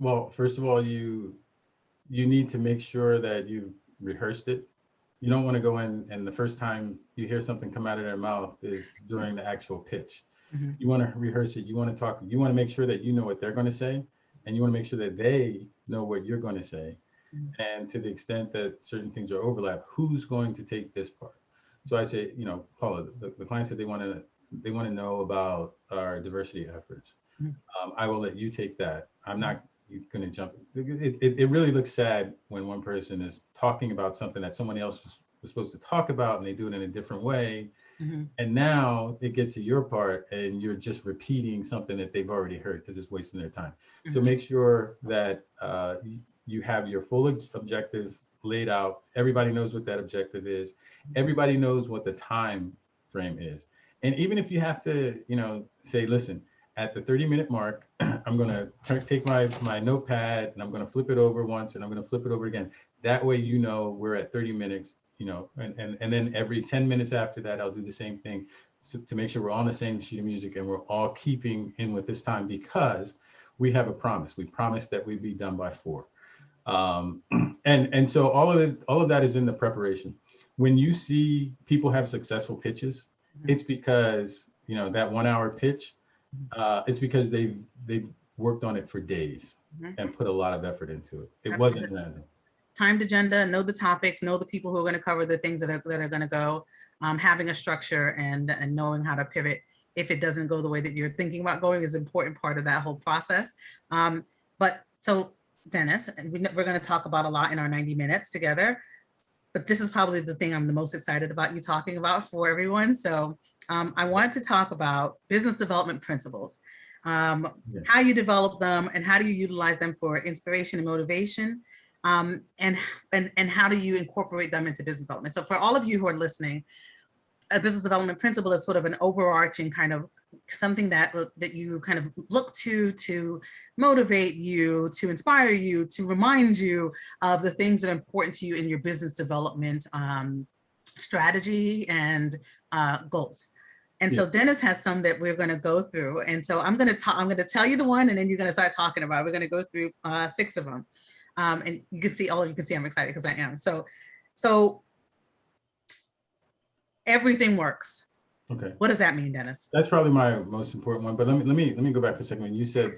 Well, first of all, you need to make sure that you've rehearsed it. You don't want to go in and the first time you hear something come out of their mouth is during the actual pitch. You want to rehearse it. You want to talk. You want to make sure that you know what they're going to say, and you want to make sure that they know what you're going to say. And to the extent that certain things are overlap, who's going to take this part? So I say, Paula, the client said they want to know about our diversity efforts. I will let you take that. I'm not going to jump. It really looks sad when one person is talking about something that someone else was supposed to talk about and they do it in a different way. And now it gets to your part and you're just repeating something that they've already heard because it's wasting their time. So make sure that you have your full objective laid out. Everybody knows what that objective is. Everybody knows what the time frame is. And even if you have to, say, listen, at the 30-minute mark, I'm going to take my notepad and I'm going to flip it over once and I'm going to flip it over again. That way, we're at 30 minutes, and then every 10 minutes after that, I'll do the same thing to make sure we're on the same sheet of music and we're all keeping in with this time, because we have a promise. We promised that we'd be done by 4. And so all of that is in the preparation. When you see people have successful pitches, it's because, that 1 hour pitch, it's because they've worked on it for days and put a lot of effort into it. It wasn't random. Timed agenda, know the topics, know the people who are going to cover the things that are going to go, having a structure and knowing how to pivot if it doesn't go the way that you're thinking about going is an important part of that whole process. But so Dennis, we're going to talk about a lot in our 90 minutes together, but this is probably the thing I'm the most excited about you talking about for everyone. So I wanted to talk about business development principles, how you develop them and how do you utilize them for inspiration and motivation, and how do you incorporate them into business development. So for all of you who are listening, a business development principle is sort of an overarching kind of something that you kind of look to motivate you, to inspire you, to remind you of the things that are important to you in your business development strategy and goals. And so Dennis has some that we're going to go through. And so I'm going to tell you the one, and then you're going to start talking about it. We're going to go through 6 of them. And you can see, all of you can see I'm excited because I am. So everything works. Okay. What does that mean, Dennis? That's probably my most important one. But let me go back for a second. When you said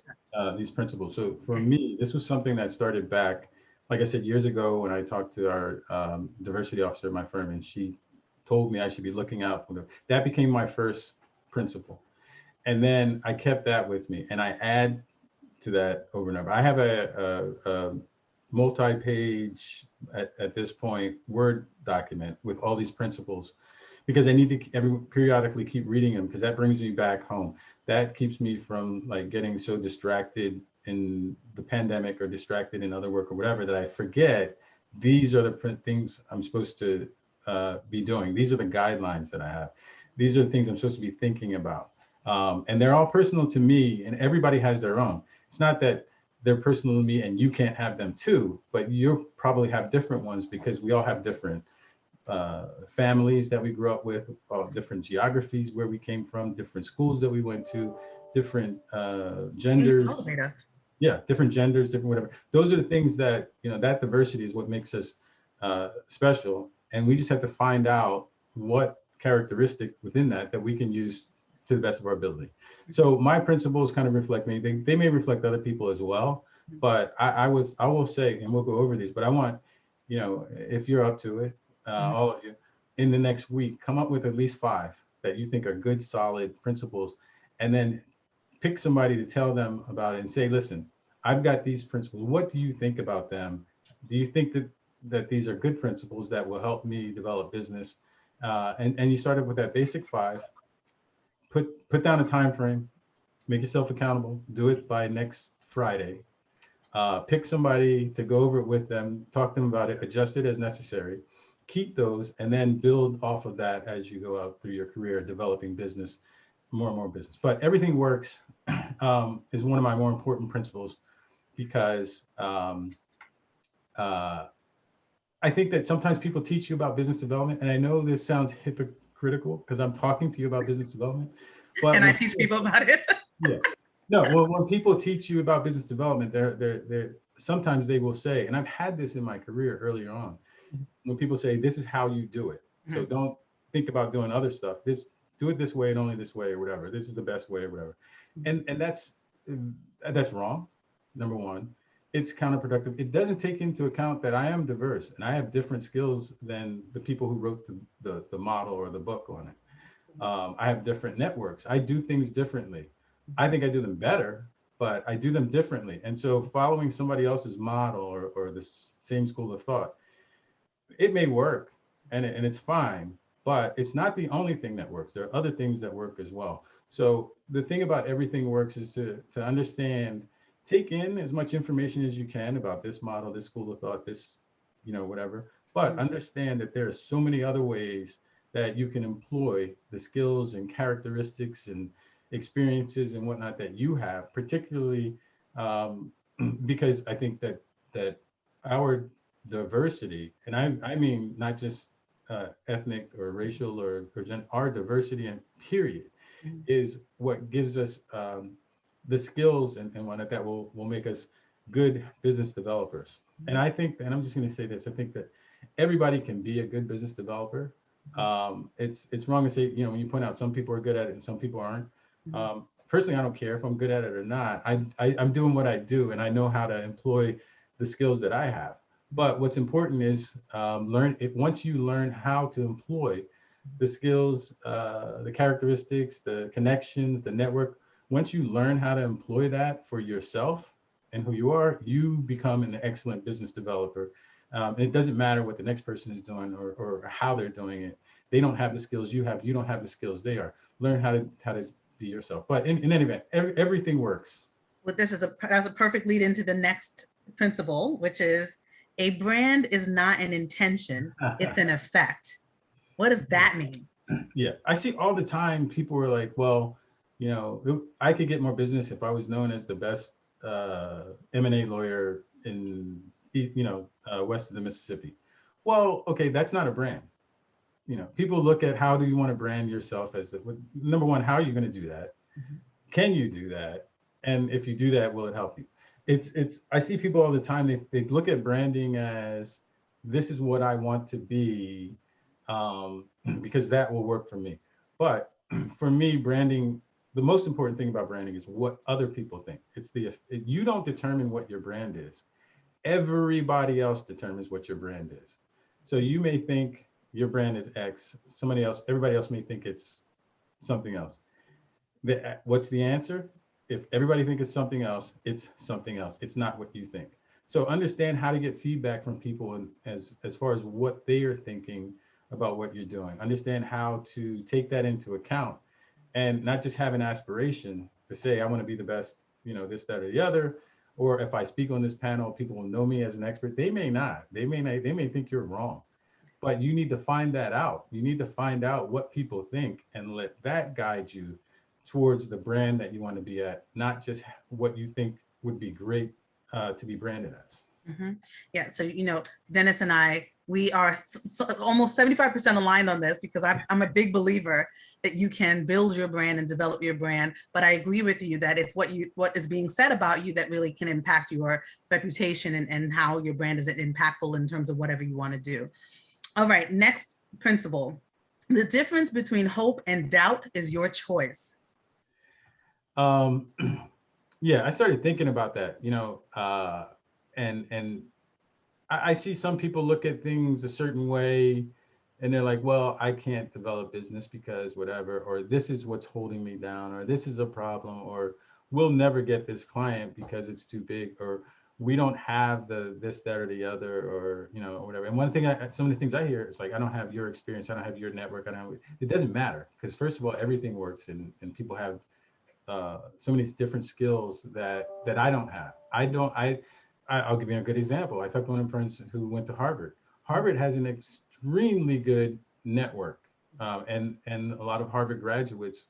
these principles, so for me, this was something that started back, like I said, years ago when I talked to our diversity officer at my firm, and she told me I should be looking out for them. That became my first principle, and then I kept that with me, and I add to that over and over. I have a multi-page at this point Word document with all these principles, because I need to periodically keep reading them, because that brings me back home. That keeps me from like getting so distracted in the pandemic or distracted in other work or whatever that I forget these are the things I'm supposed to be doing. These are the guidelines that I have. These are the things I'm supposed to be thinking about. And they're all personal to me, and everybody has their own. It's not that they're personal to me and you can't have them too, but you probably have different ones because we all have different families that we grew up with, different geographies where we came from, different schools that we went to, different genders. Yeah, different genders, different whatever. Those are the things that, that diversity is what makes us special. And we just have to find out what characteristic within that we can use to the best of our ability. So my principles kind of reflect me. They may reflect other people as well, but I will say, and we'll go over these, but I want, if you're up to it, all of you, in the next week, come up with at least 5 that you think are good, solid principles, and then pick somebody to tell them about it and say, listen, I've got these principles. What do you think about them? Do you think that these are good principles that will help me develop business? And you started with that basic 5. Put down a time frame, make yourself accountable, do it by next Friday. Pick somebody to go over it with them, talk to them about it, adjust it as necessary, keep those, and then build off of that as you go out through your career, developing business, more and more business. But everything works is one of my more important principles, because I think that sometimes people teach you about business development, and I know this sounds hypocritical because I'm talking to you about business development, but and I teach people about it. Yeah. No, well, when people teach you about business development, they're sometimes they will say, and I've had this in my career earlier on, when people say, this is how you do it. So don't think about doing other stuff. Do it this way and only this way, or whatever. This is the best way, or whatever. And that's wrong. Number one, it's counterproductive. It doesn't take into account that I am diverse and I have different skills than the people who wrote the model or the book on it. I have different networks. I do things differently. I think I do them better, but I do them differently. And so following somebody else's model or the same school of thought, it may work and it's fine, but it's not the only thing that works. There are other things that work as well. So the thing about everything works is to understand, take in as much information as you can about this model, this school of thought, this, whatever, but understand that there are so many other ways that you can employ the skills and characteristics and experiences and whatnot that you have, particularly because I think that our diversity, and I mean not just ethnic or racial or our diversity and period, is what gives us the skills and whatnot that will make us good business developers. And I think, and I'm just going to say this, I think that everybody can be a good business developer. It's wrong to say, when you point out some people are good at it and some people aren't. Personally, I don't care if I'm good at it or not. I'm doing what I do, and I know how to employ the skills that I have. But what's important is once you learn how to employ the skills, the characteristics, the connections, the network, once you learn how to employ that for yourself and who you are, you become an excellent business developer. And it doesn't matter what the next person is doing or how they're doing it. They don't have the skills you have. You don't have the skills they are. Learn how to be yourself. But in any event, everything works. Well, that's a perfect lead into the next principle, which is a brand is not an intention, it's an effect. What does that mean? Yeah, I see all the time people are like, well, I could get more business if I was known as the best M&A lawyer in west of the Mississippi. Well, okay, that's not a brand. People look at, how do you want to brand yourself as number one, how are you going to do that? Can you do that? And if you do that, will it help you? I see people all the time, they look at branding as, this is what I want to be, because that will work for me. But for me, branding, the most important thing about branding is what other people think. You don't determine what your brand is. Everybody else determines what your brand is. So you may think your brand is X, everybody else may think it's something else. What's the answer? If everybody thinks it's something else, it's something else. It's not what you think. So understand how to get feedback from people as far as what they are thinking about what you're doing. Understand how to take that into account and not just have an aspiration to say, I want to be the best, this, that, or the other. Or if I speak on this panel, people will know me as an expert. They may not. They may think you're wrong. But you need to find that out. You need to find out what people think and let that guide you towards the brand that you want to be at, not just what you think would be great to be branded as. Yeah, so Dennis and I, we are almost 75% aligned on this, because I'm a big believer that you can build your brand and develop your brand. But I agree with you that it's what is being said about you that really can impact your reputation and how your brand is impactful in terms of whatever you want to do. All right, next principle. The difference between hope and doubt is your choice. Um, yeah, I started thinking about that, and I see some people look at things a certain way and they're like, well, I can't develop business because whatever, or this is what's holding me down, or this is a problem, or we'll never get this client because it's too big, or we don't have the this, that, or the other, or whatever. And one thing, some of the things I hear is like, I don't have your experience, I don't have your network, I don't. It doesn't matter because first of all, everything works, and people have so many different skills that I don't have. I'll give you a good example. I talked to one friend who went to Harvard. Harvard has an extremely good network, and a lot of Harvard graduates,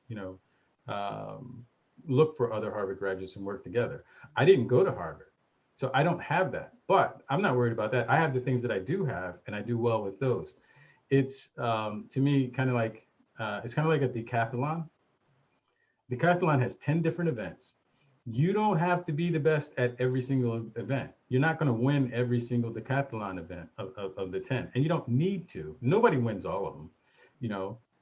look for other Harvard graduates and work together. I didn't go to Harvard, so I don't have that. But I'm not worried about that. I have the things that I do have, and I do well with those. It's to me kind of like it's kind of like a decathlon. Decathlon has 10 different events. You don't have to be the best at every single event. You're not going to win every single decathlon event of the 10. And you don't need to. Nobody wins all of them.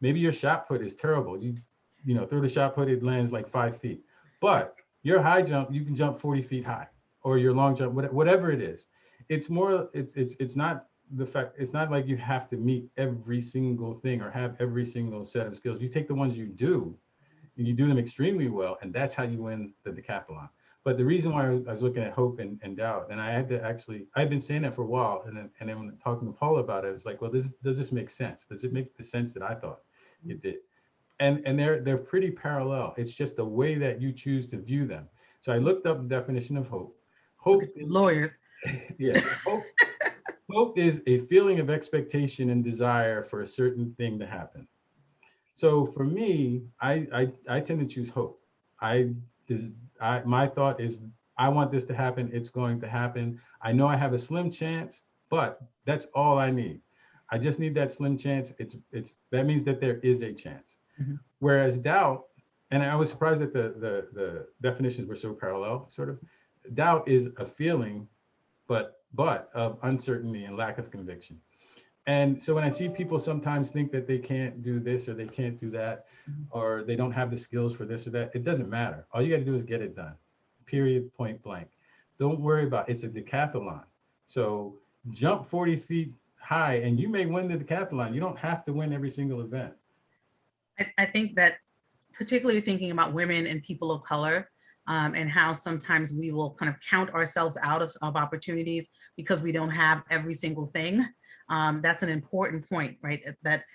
Maybe your shot put is terrible. Throw the shot put, it lands like 5 feet. But your high jump, you can jump 40 feet high, or your long jump, whatever it is. It's more, it's not the fact, it's not like you have to meet every single thing or have every single set of skills. You take the ones you do, and you do them extremely well, and that's how you win the decathlon. But the reason why I was looking at hope and doubt, and I had to actually, I've been saying that for a while, and then when talking to Paula about it, it's like, well, does this make sense? Does it make the sense that I thought it did? And they're pretty parallel. It's just the way that you choose to view them. So I looked up the definition of hope. Look Hope at is, lawyers. yeah, hope is a feeling of expectation and desire for a certain thing to happen. So for me, I tend to choose hope. I this my thought is, I want this to happen. It's going to happen. I know I have a slim chance, but that's all I need. I just need that slim chance. It's that means that there is a chance. Mhm. Whereas doubt, and I was surprised that the definitions were so parallel, sort of. Doubt is a feeling, but of uncertainty and lack of conviction. And so when I see people sometimes think that they can't do this or they can't do that, or they don't have the skills for this or that, it doesn't matter. All you got to do is get it done. Period, point blank. Don't worry about it. It's a decathlon. So jump 40 feet high and you may win the decathlon. You don't have to win every single event. I think that particularly thinking about women and people of color, and how sometimes we will kind of count ourselves out of opportunities because we don't have every single thing. That's an important point, right? That,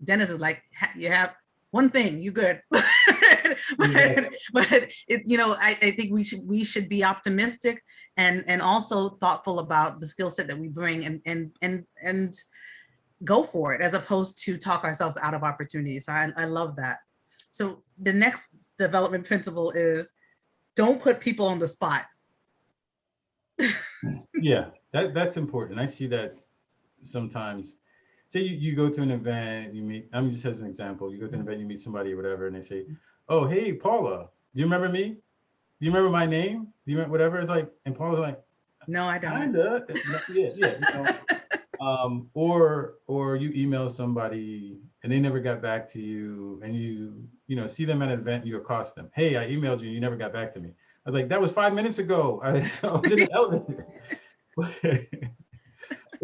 Dennis is like, you have one thing, you good. but I think we should be optimistic and also thoughtful about the skill set that we bring and go for it, as opposed to talk ourselves out of opportunities. So I love that. So the next development principle is, don't put people on the spot. Yeah, that's important. I see that sometimes. Say you go to an event, you meet, I'm just as an example, you go to an event, you meet somebody or whatever, and they say, oh, hey, Paula, do you remember me? Do you remember my name? Do you remember whatever? It's like, and Paula's like, No, I don't. kinda, yeah. Or you email somebody and they never got back to you, and see them at an event and you accost them. Hey, I emailed you, you never got back to me. I was like, that was 5 minutes ago. I was in the elevator. But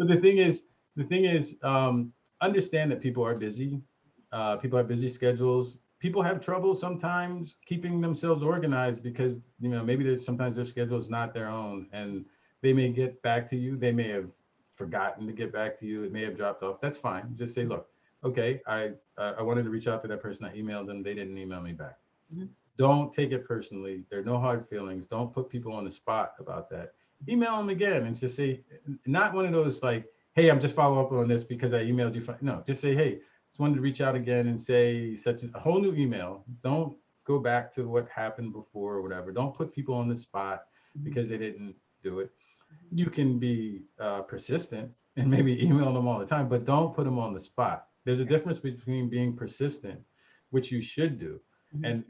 the thing is, understand that people are busy. People have busy schedules. People have trouble sometimes keeping themselves organized because maybe sometimes their schedule is not their own, and they may get back to you. They may have forgotten to get back to you. It may have dropped off. That's fine. Just say, look, okay, I wanted to reach out to that person. I emailed them. They didn't email me back. Mhm. Don't take it personally. There are no hard feelings. Don't put people on the spot about that. Email them again and just say, not one of those like, hey, I'm just following up on this because I emailed you. No, just say, hey, just wanted to reach out again and say such a whole new email. Don't go back to what happened before or whatever. Don't put people on the spot because they didn't do it. You can be persistent and maybe email them all the time, but don't put them on the spot. There's a difference between being persistent, which you should do, and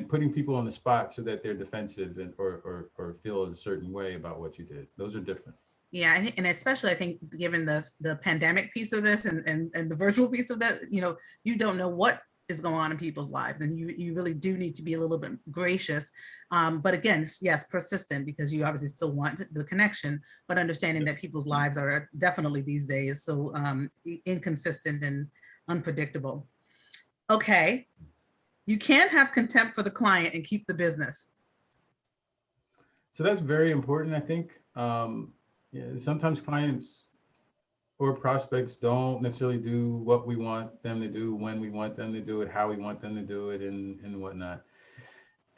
putting people on the spot so that they're defensive or feel a certain way about what you did. Those are different. Yeah, and especially I think given the pandemic piece of this and the virtual piece of that, you don't know what is going on in people's lives, and you really do need to be a little bit gracious. But again, yes, persistent, because you obviously still want the connection, but understanding that people's lives are definitely these days so inconsistent and unpredictable. Okay, you can't have contempt for the client and keep the business. So that's very important, I think. Yeah, sometimes clients or prospects don't necessarily do what we want them to do, when we want them to do it, how we want them to do it, and whatnot.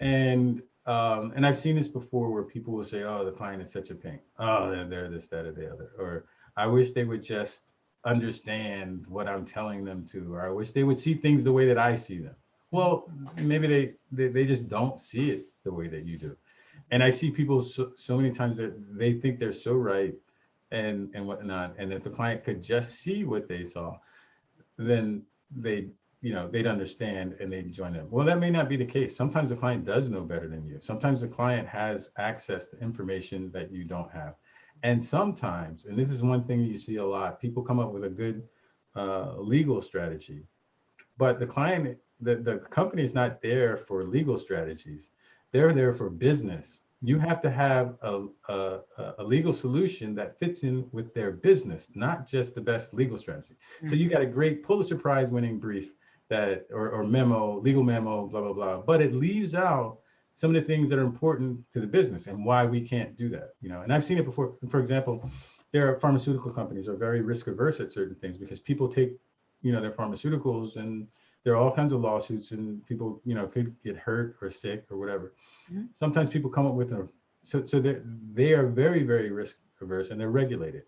And I've seen this before where people will say, "Oh, the client is such a pain. Oh, they're this, that, or the other," or "I wish they would just understand what I'm telling them to," or "I wish they would see things the way that I see them." Well, maybe they just don't see it the way that you do. And I see people so many times that they think they're so right and whatnot, and if the client could just see what they saw, then they'd understand and they'd join them. Well, that may not be the case. Sometimes the client does know better than you. Sometimes the client has access to information that you don't have. And sometimes, and this is one thing you see a lot, people come up with a good legal strategy, but the company is not there for legal strategies. They're there for business. You have to have a legal solution that fits in with their business, not just the best legal strategy. So you got a great Pulitzer Prize winning brief or memo, legal memo, blah, blah, blah, but it leaves out some of the things that are important to the business and why we can't do that. And I've seen it before. For example, there are pharmaceutical companies are very risk averse at certain things because people take, their pharmaceuticals, and there are all kinds of lawsuits, and people, could get hurt or sick or whatever. Sometimes people come up with so they are very, very risk averse, and they're regulated.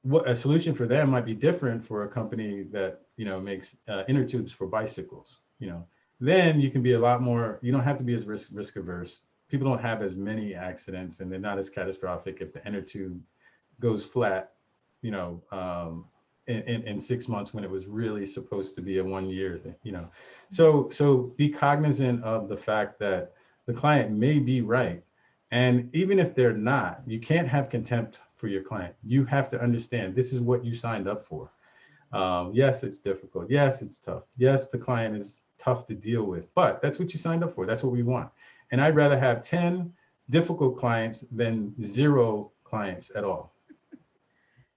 What a solution for them might be different for a company that makes inner tubes for bicycles. Then you can be a lot more. You don't have to be as risk averse. People don't have as many accidents, and they're not as catastrophic if the inner tube goes flat. In 6 months when it was really supposed to be a 1 year thing. So be cognizant of the fact that the client may be right, and even if they're not, you can't have contempt for your client. You have to understand this is what you signed up for. Yes, it's difficult. Yes, it's tough. Yes, the client is tough to deal with, but that's what you signed up for. That's what we want. And I'd rather have 10 difficult clients than 0 clients at all.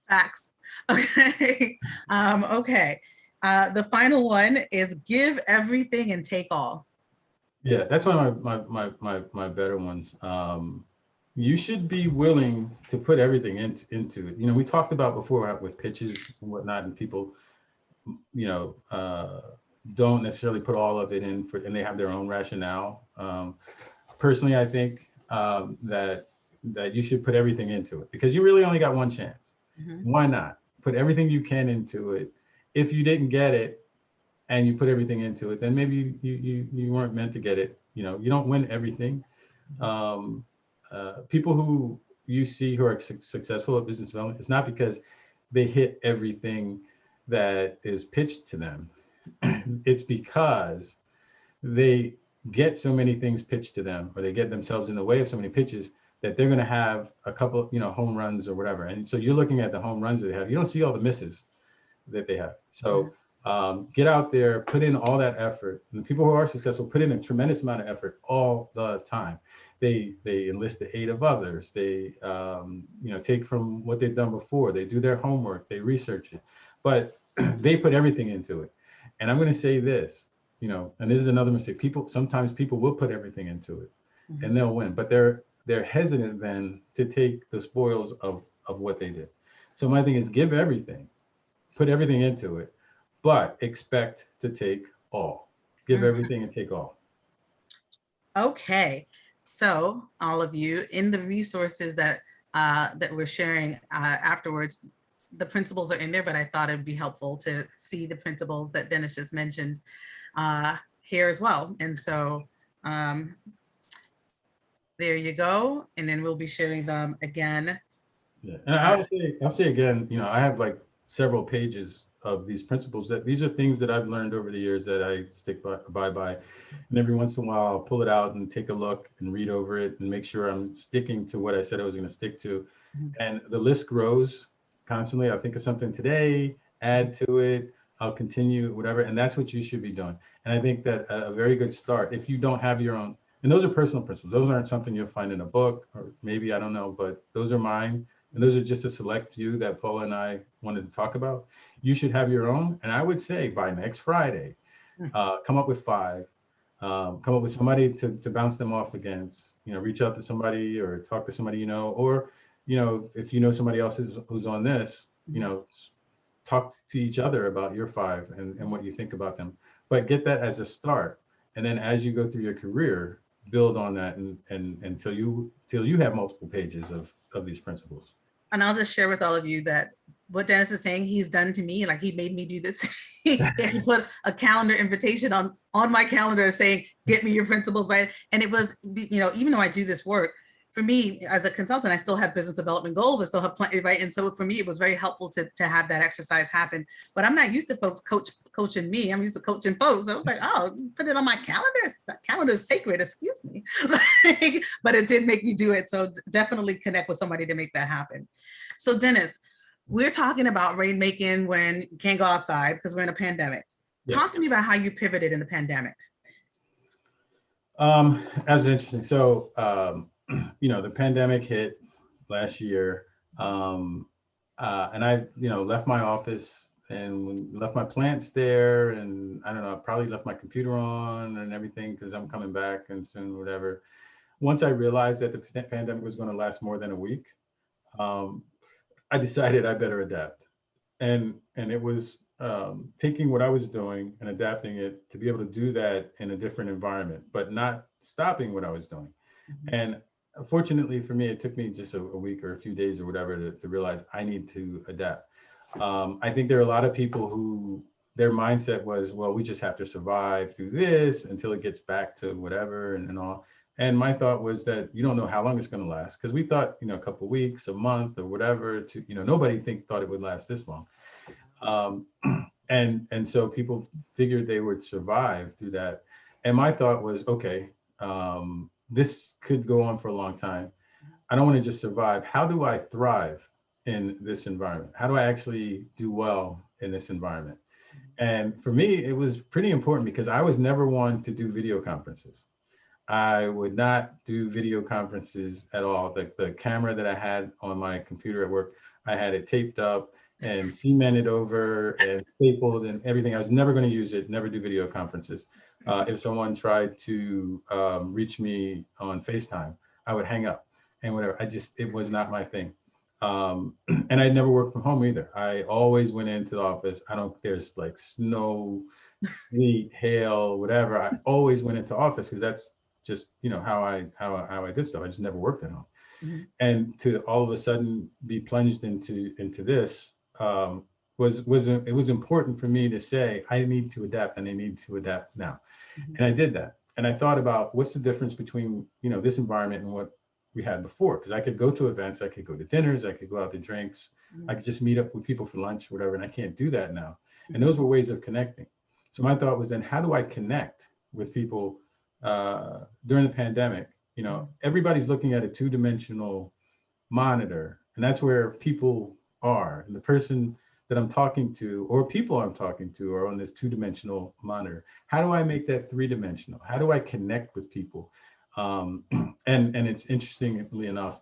Facts. Okay. Okay. The final one is give everything and take all. Yeah, that's one of my better ones. You should be willing to put everything into it. We talked about before with pitches and whatnot, and people, don't necessarily put all of it in and they have their own rationale. Personally, I think that you should put everything into it because you really only got one chance. Why not put everything you can into it? If you didn't get it and you put everything into it, then maybe you weren't meant to get it. You don't win everything. People who you see who are successful at business development, it's not because they hit everything that is pitched to them. It's because they get so many things pitched to them, or they get themselves in the way of so many pitches that they're going to have a couple, home runs or whatever. And so you're looking at the home runs that they have. You don't see all the misses that they have. So get out there, put in all that effort. And the people who are successful put in a tremendous amount of effort all the time. They enlist the aid of others. They take from what they've done before. They do their homework. They research it, but they put everything into it. And I'm going to say this, and this is another mistake. Sometimes people will put everything into it, and they'll win, but they're hesitant then to take the spoils of what they did. So my thing is give everything, put everything into it, but expect to take all. Give everything and take all. Okay. So all of you, in the resources that we're sharing afterwards, the principles are in there, but I thought it'd be helpful to see the principles that Dennis just mentioned here as well. And so there you go. And then we'll be sharing them again. Yeah, and I'll say again, I have like several pages of these principles, that these are things that I've learned over the years that I abide by. And every once in a while, I'll pull it out and take a look and read over it and make sure I'm sticking to what I said I was going to stick to. And the list grows constantly. I'll think of something today, add to it, I'll continue, whatever. And that's what you should be doing. And I think that a very good start, if you don't have your own, and those are personal principles, those aren't something you'll find in a book, or maybe, I don't know, but those are mine. And those are just a select few that Paula and I wanted to talk about. You should have your own. And I would say by next Friday, come up with 5, come up with somebody to bounce them off against, reach out to somebody or talk to somebody, or, if you know somebody else who's on this, talk to each other about your 5 and what you think about them, but get that as a start. And then as you go through your career, build on that and until you have multiple pages of these principles. And I'll just share with all of you that what Dennis is saying, he's done to me. Like, he made me do this. He actually put a calendar invitation on my calendar saying, get me your principles by, and it was, even though I do this work, for me as a consultant, I still have business development goals. I still have plenty, right? And so for me, it was very helpful to have that exercise happen. But I'm not used to folks coaching me. I'm used to coaching folks. I was like, oh, put it on my calendar. That calendar is sacred, excuse me. But it did make me do it. So definitely connect with somebody to make that happen. So Dennis, we're talking about rainmaking when you can't go outside because we're in a pandemic. Yeah. Talk to me about how you pivoted in the pandemic. That's interesting. So, the pandemic hit last year, and I, left my office and left my plants there, and I don't know, I probably left my computer on and everything because I'm coming back and soon, whatever. Once I realized that the pandemic was going to last more than a week, I decided I better adapt, and it was taking what I was doing and adapting it to be able to do that in a different environment, but not stopping what I was doing. Mm-hmm. And fortunately for me, it took me just a week or a few days or whatever to realize I need to adapt. I think there are a lot of people who their mindset was, well, we just have to survive through this until it gets back to whatever and all. And my thought was that you don't know how long it's going to last, because we thought, a couple of weeks, a month or whatever, nobody thought it would last this long. And so people figured they would survive through that. And my thought was, okay, this could go on for a long time. I don't want to just survive. How do I thrive in this environment? How do I actually do well in this environment? And for me, it was pretty important because I was never one to do video conferences. I would not do video conferences at all. The camera that I had on my computer at work, I had it taped up and cemented over and stapled and everything. I was never going to use it, never do video conferences. If someone tried to reach me on FaceTime, I would hang up and whatever. It was not my thing. And I never worked from home either. I always went into the office. There's like snow, sleet, hail, whatever. I always went into office because that's just, how I did stuff. I just never worked at home. Mm-hmm. And to all of a sudden be plunged into this it was important for me to say, I need to adapt and I need to adapt now. Mm-hmm. And I did that. And I thought about what's the difference between, this environment and what we had before, because I could go to events, I could go to dinners, I could go out to drinks, mm-hmm. I could just meet up with people for lunch, whatever, and I can't do that now. Mm-hmm. And those were ways of connecting. So my thought was then, how do I connect with people during the pandemic? Everybody's looking at a 2-dimensional monitor, and that's where people are. And the person that I'm talking to, or people I'm talking to, are on this 2-dimensional monitor. How do I make that 3-dimensional? How do I connect with people? And it's interestingly enough,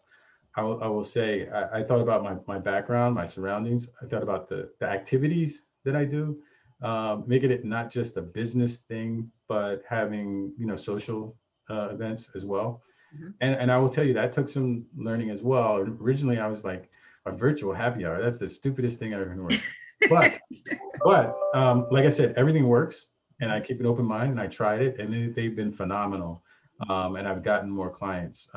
I will say, I thought about my background, my surroundings. I thought about the activities that I do, making it not just a business thing, but having, social events as well. Mm-hmm. And I will tell you that took some learning as well. Originally, I was like, a virtual happy hour, that's the stupidest thing I've ever heard. But like I said, everything works, and I keep an open mind, and I tried it, and they've been phenomenal. And I've gotten more clients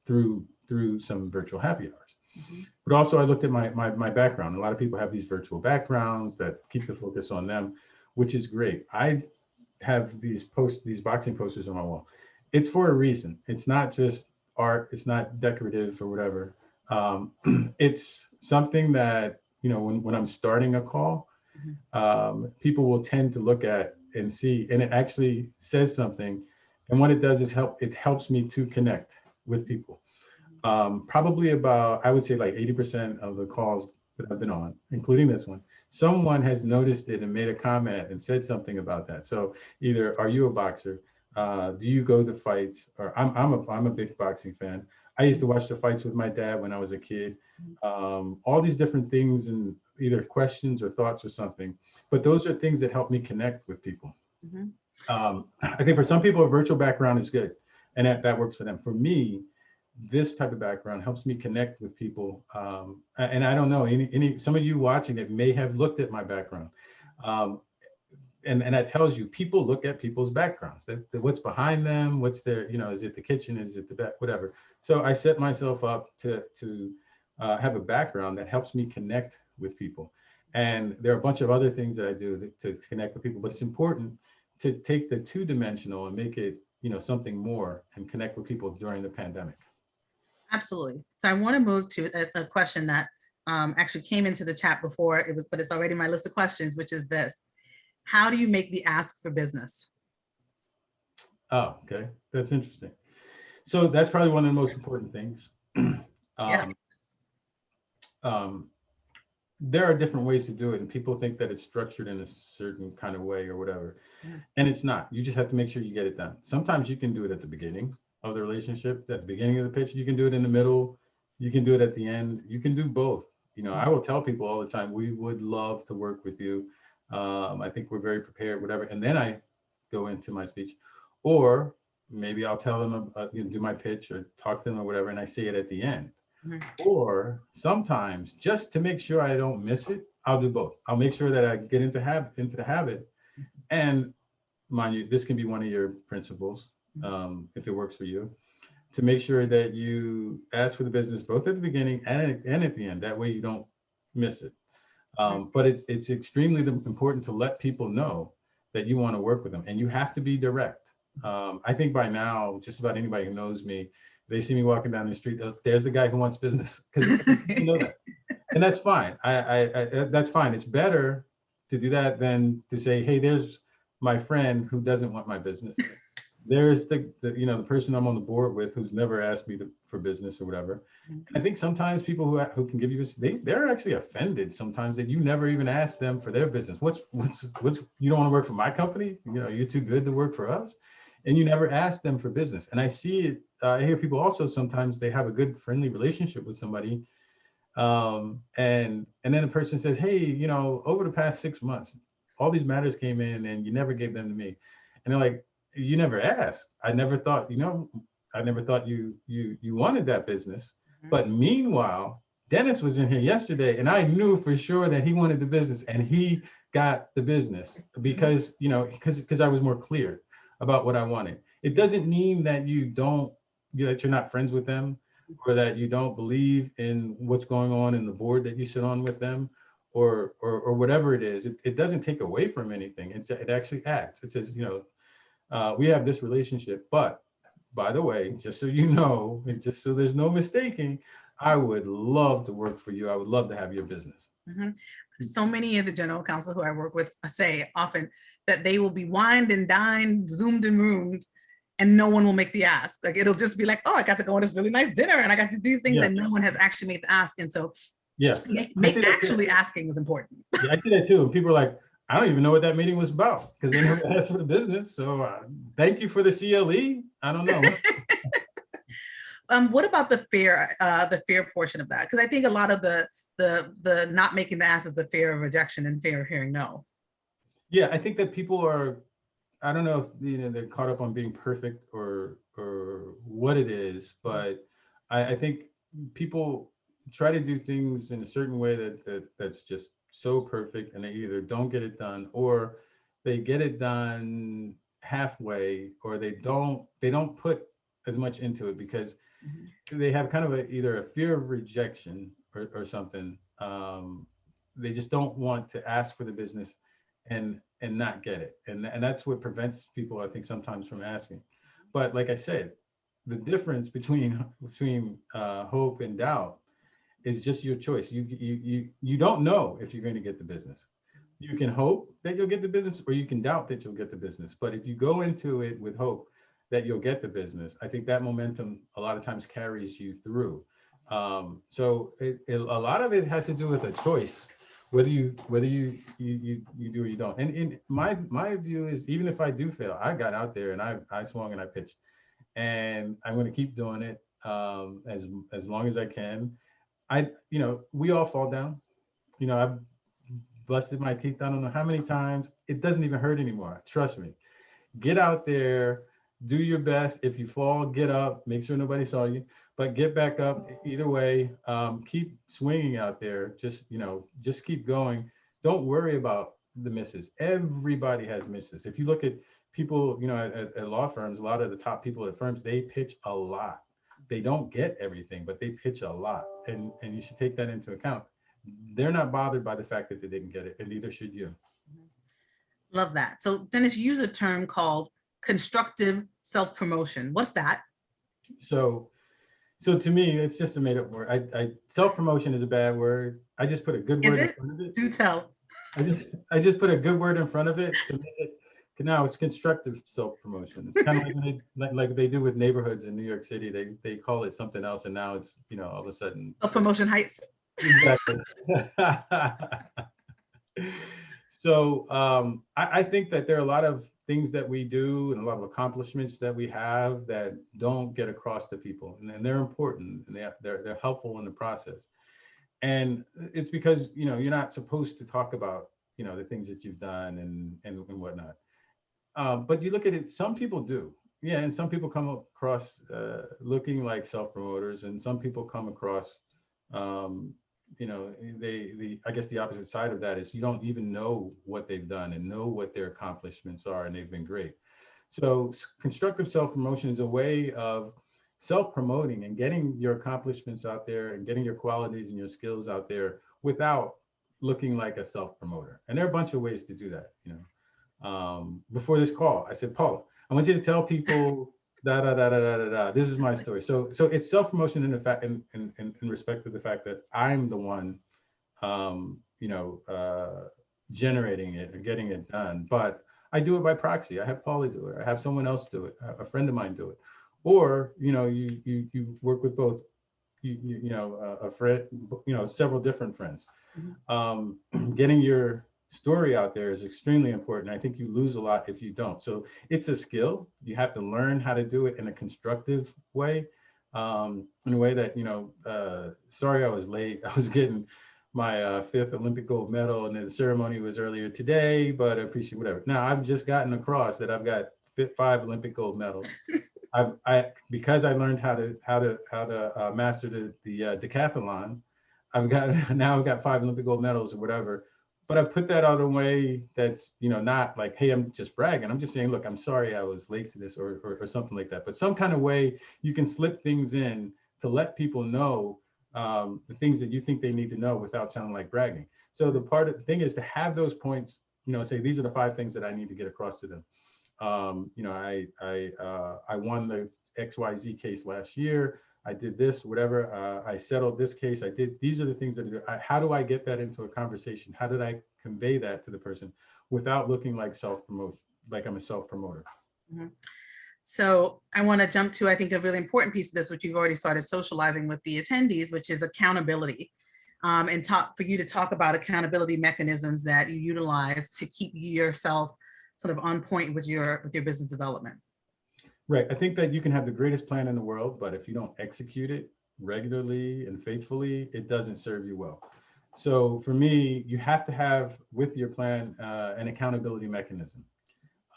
through some virtual happy hours. Mm-hmm. But also I looked at my background. A lot of people have these virtual backgrounds that keep the focus on them, which is great. I have these boxing posters on my wall. It's for a reason. It's not just art. It's not decorative or whatever. It's something that, when I'm starting a call, people will tend to look at and see, and it actually says something. And what it does is it helps me to connect with people. Probably about, I would say like 80% of the calls that I've been on, including this one, someone has noticed it and made a comment and said something about that. So either, are you a boxer? Do you go to fights? Or I'm a big boxing fan. I used to watch the fights with my dad when I was a kid. All these different things, and either questions or thoughts or something. But those are things that help me connect with people. I think for some people, a virtual background is good, and that works for them. For me, this type of background helps me connect with people. And I don't know, some of you watching it may have looked at my background. And that tells you, people look at people's backgrounds, what's behind them, what's their, is it the kitchen, is it the back, whatever. So I set myself up to have a background that helps me connect with people. And there are a bunch of other things that I do to connect with people, but it's important to take the two-dimensional and make it, something more, and connect with people during the pandemic. Absolutely. So I want to move to a question that actually came into the chat before it was, but it's already my list of questions, which is this: how do you make the ask for business? Oh, okay. That's interesting. So that's probably one of the most important things. There are different ways to do it, and people think that it's structured in a certain kind of way or whatever. And it's not. You just have to make sure you get it done. Sometimes you can do it at the beginning of the relationship, at the beginning of the pitch. You can do it in the middle. You can do it at the end. You can do both. I will tell people all the time, we would love to work with you. I think we're very prepared, whatever. And then I go into my speech. Or maybe I'll tell them, do my pitch or talk to them or whatever, and I say it at the end. Or sometimes, just to make sure I don't miss it, I'll do both. I'll make sure that I get into the habit. And mind you, this can be one of your principles, if it works for you, to make sure that you ask for the business both at the beginning and at the end. That way you don't miss it. But it's extremely important to let people know that you want to work with them, and you have to be direct. I think by now, just about anybody who knows me, they see me walking down the street, there's the guy who wants business, because you know that. And that's fine. That's fine. It's better to do that than to say, hey, there's my friend who doesn't want my business. There's the person I'm on the board with who's never asked me for business or whatever. And I think sometimes people who can give you they're actually offended sometimes that you never even ask them for their business. What's you don't want to work for my company? You're too good to work for us, and you never ask them for business. And I see it. I hear people also sometimes they have a good friendly relationship with somebody, and then the person says, hey, over the past 6 months, all these matters came in and you never gave them to me. And they're like, you never asked. I never thought, I never thought you wanted that business. But meanwhile, Dennis was in here yesterday and I knew for sure that he wanted the business, and he got the business because, because I was more clear about what I wanted. It doesn't mean that that you're not friends with them, or that you don't believe in what's going on in the board that you sit on with them, or whatever it is. It doesn't take away from anything. It actually adds. It says, we have this relationship, but by the way, just so you know, and just so there's no mistaking, I would love to work for you. I would love to have your business. So many of the general counsel who I work with say often that they will be wined and dined, zoomed and roomed, and no one will make the ask. Like, it'll just be like, oh, I got to go on this really nice dinner and I got to do these things, and no one has actually made the ask. And so actually asking is important. Yeah, I see that too. And people are like, I don't even know what that meeting was about, because they never asked for the business. So thank you for the CLE. I don't know. What about the fear portion of that? Because I think a lot of the not making the ask is the fear of rejection and fear of hearing no. Yeah, I think that people are, I don't know if they're caught up on being perfect or what it is, but I think people try to do things in a certain way that's just so perfect, and they either don't get it done, or they get it done halfway, or they don't put as much into it because they have kind of either a fear of rejection or something. They just don't want to ask for the business and not get it, and that's what prevents people, I think, sometimes from asking. But like I said, the difference between hope and doubt is just your choice. You don't know if you're going to get the business, You can hope that you'll get the business, or you can doubt that you'll get the business. But if you go into it with hope that you'll get the business, I think that momentum a lot of times carries you through. A lot of it has to do with a choice, whether you do or you don't. And my view is, even if I do fail, I got out there and I swung and I pitched, and I'm going to keep doing it as long as I can. We all fall down. I've busted my teeth, I don't know how many times. It doesn't even hurt anymore. Trust me. Get out there, do your best. If you fall, get up, make sure nobody saw you, but get back up. Either way, keep swinging out there. Just keep going. Don't worry about the misses. Everybody has misses. If you look at people, at law firms, a lot of the top people at firms, they pitch a lot. They don't get everything, but they pitch a lot. And you should take that into account. They're not bothered by the fact that they didn't get it, and neither should you. Love that. So Dennis, you use a term called constructive self-promotion. What's that? So to me, it's just a made up word. Self-promotion is a bad word. I just put a good word in front of it. Do tell. I just put a good word in front of it to make it. Now it's constructive self-promotion. It's kind of like they do with neighborhoods in New York City. They call it something else, and now it's all of a sudden Self-promotion heights. Exactly. So I think that there are a lot of things that we do and a lot of accomplishments that we have that don't get across to people, and they're important, and they're helpful in the process. And it's because you're not supposed to talk about the things that you've done and whatnot. But you look at it, some people do. Yeah, and some people come across looking like self-promoters, and some people come across I guess the opposite side of that is you don't even know what they've done and know what their accomplishments are, and they've been great. So constructive self-promotion is a way of self-promoting and getting your accomplishments out there and getting your qualities and your skills out there without looking like a self-promoter. And there are a bunch of ways to do that. Before this call, I said, Paula, I want you to tell people da da da da da da da. This is my story. So it's self-promotion in the fact, in respect to the fact that I'm the one, generating it or getting it done. But I do it by proxy. I have Paula do it. I have someone else do it. A friend of mine do it. Or you work with both, a friend, several different friends. Getting your story out there is extremely important. I think you lose a lot if you don't. So it's a skill. You have to learn how to do it in a constructive way, in a way that, sorry I was late. I was getting my fifth Olympic gold medal, and the ceremony was earlier today, but I appreciate whatever. Now I've just gotten across that I've got 5 Olympic gold medals. Because I learned how to master the decathlon. I've got 5 Olympic gold medals or whatever. But I put that out in a way that's, not like, hey, I'm just bragging. I'm just saying, look, I'm sorry I was late to this or something like that. But some kind of way you can slip things in to let people know the things that you think they need to know without sounding like bragging. So the thing is to have those points, say, these are the 5 things that I need to get across to them. I won the XYZ case last year. I did this, whatever. I settled this case. These are the things that I do. How do I get that into a conversation? How did I convey that to the person without looking like self-promotion, like I'm a self-promoter? Mm-hmm. So I want to jump to, I think, a really important piece of this, which you've already started socializing with the attendees, which is accountability. And for you to talk about accountability mechanisms that you utilize to keep yourself sort of on point with your business development. Right. I think that you can have the greatest plan in the world, but if you don't execute it regularly and faithfully, it doesn't serve you well. So for me, you have to have with your plan an accountability mechanism.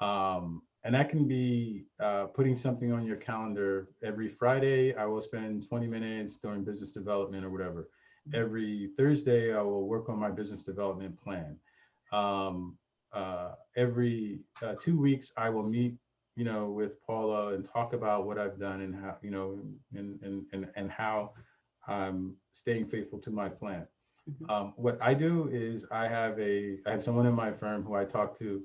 And that can be putting something on your calendar. Every Friday, I will spend 20 minutes doing business development or whatever. Every Thursday, I will work on my business development plan. Every 2 weeks, I will meet with Paula and talk about what I've done and how, and how I'm staying faithful to my plan. What I do is I have someone in my firm who I talk to,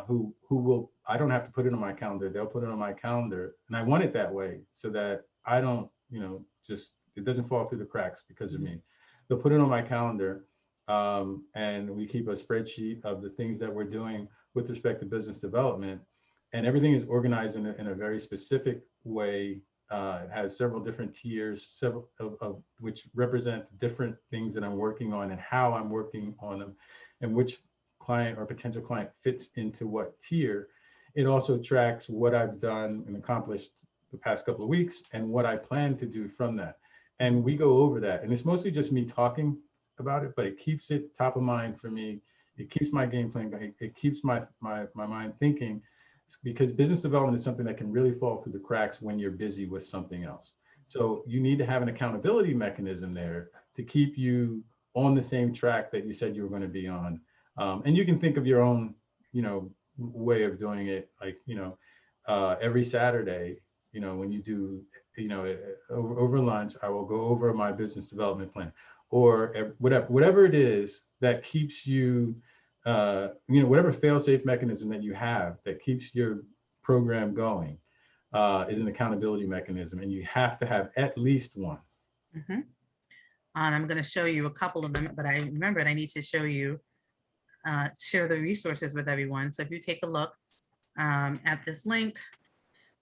who will, I don't have to put it on my calendar. They'll put it on my calendar, and I want it that way so that I don't, it doesn't fall through the cracks because of me. They'll put it on my calendar. and we keep a spreadsheet of the things that we're doing with respect to business development, and everything is organized in a very specific way. It has several different tiers, several of which represent different things that I'm working on and how I'm working on them, and which client or potential client fits into what tier. It also tracks what I've done and accomplished the past couple of weeks and what I plan to do from that. And we go over that. And it's mostly just me talking about it, but it keeps it top of mind for me. It keeps my game plan, it keeps my mind thinking, because business development is something that can really fall through the cracks when you're busy with something else. So you need to have an accountability mechanism there to keep you on the same track that you said you were going to be on. And you can think of your own, way of doing it, like, every Saturday, when you do, over lunch, I will go over my business development plan, or whatever it is that keeps you, whatever fail-safe mechanism that you have that keeps your program going, is an accountability mechanism, and you have to have at least one. Mm-hmm. And I'm going to show you a couple of them, but I remembered I need to show you, share the resources with everyone. So if you take a look at this link,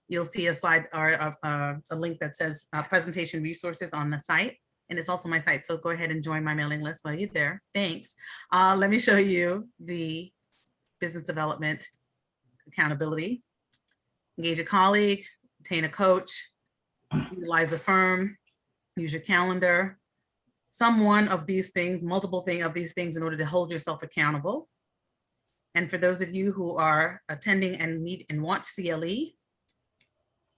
you'll see a slide or a link that says presentation resources on the site. And it's also my site. So go ahead and join my mailing list while you're there. Thanks. Let me show you the business development accountability. Engage a colleague, obtain a coach, utilize the firm, use your calendar. Some one of these things, multiple of these things in order to hold yourself accountable. And for those of you who are attending and meet and want CLE,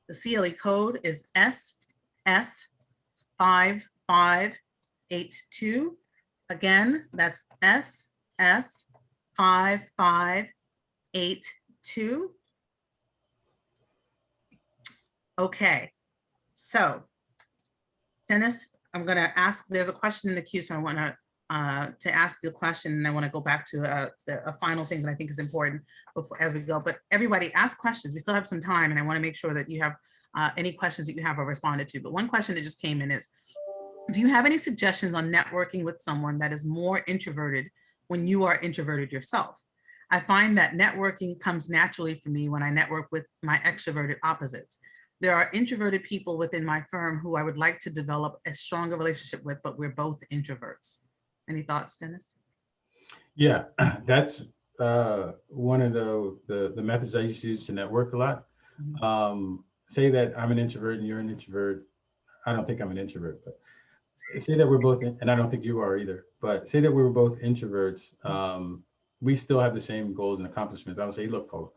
the CLE code is SS5582. Again, that's SS5582. Okay, so Dennis, I'm going to ask, there's a question in the queue, so I want to ask the question, and I want to go back to a final thing that I think is important before, as we go. But everybody ask questions. We still have some time, and I want to make sure that you have any questions that you have are responded to. But one question that just came in is, do you have any suggestions on networking with someone that is more introverted when you are introverted yourself? I find that networking comes naturally for me when I network with my extroverted opposites. There are introverted people within my firm who I would like to develop a stronger relationship with, but we're both introverts. Any thoughts, Dennis? Yeah, that's one of the methods I used to use to network a lot. Say that I'm an introvert and you're an introvert. I don't think I'm an introvert, but say that we're both, and I don't think you are either, but say that we were both introverts. We still have the same goals and accomplishments. I would say, look, Paula,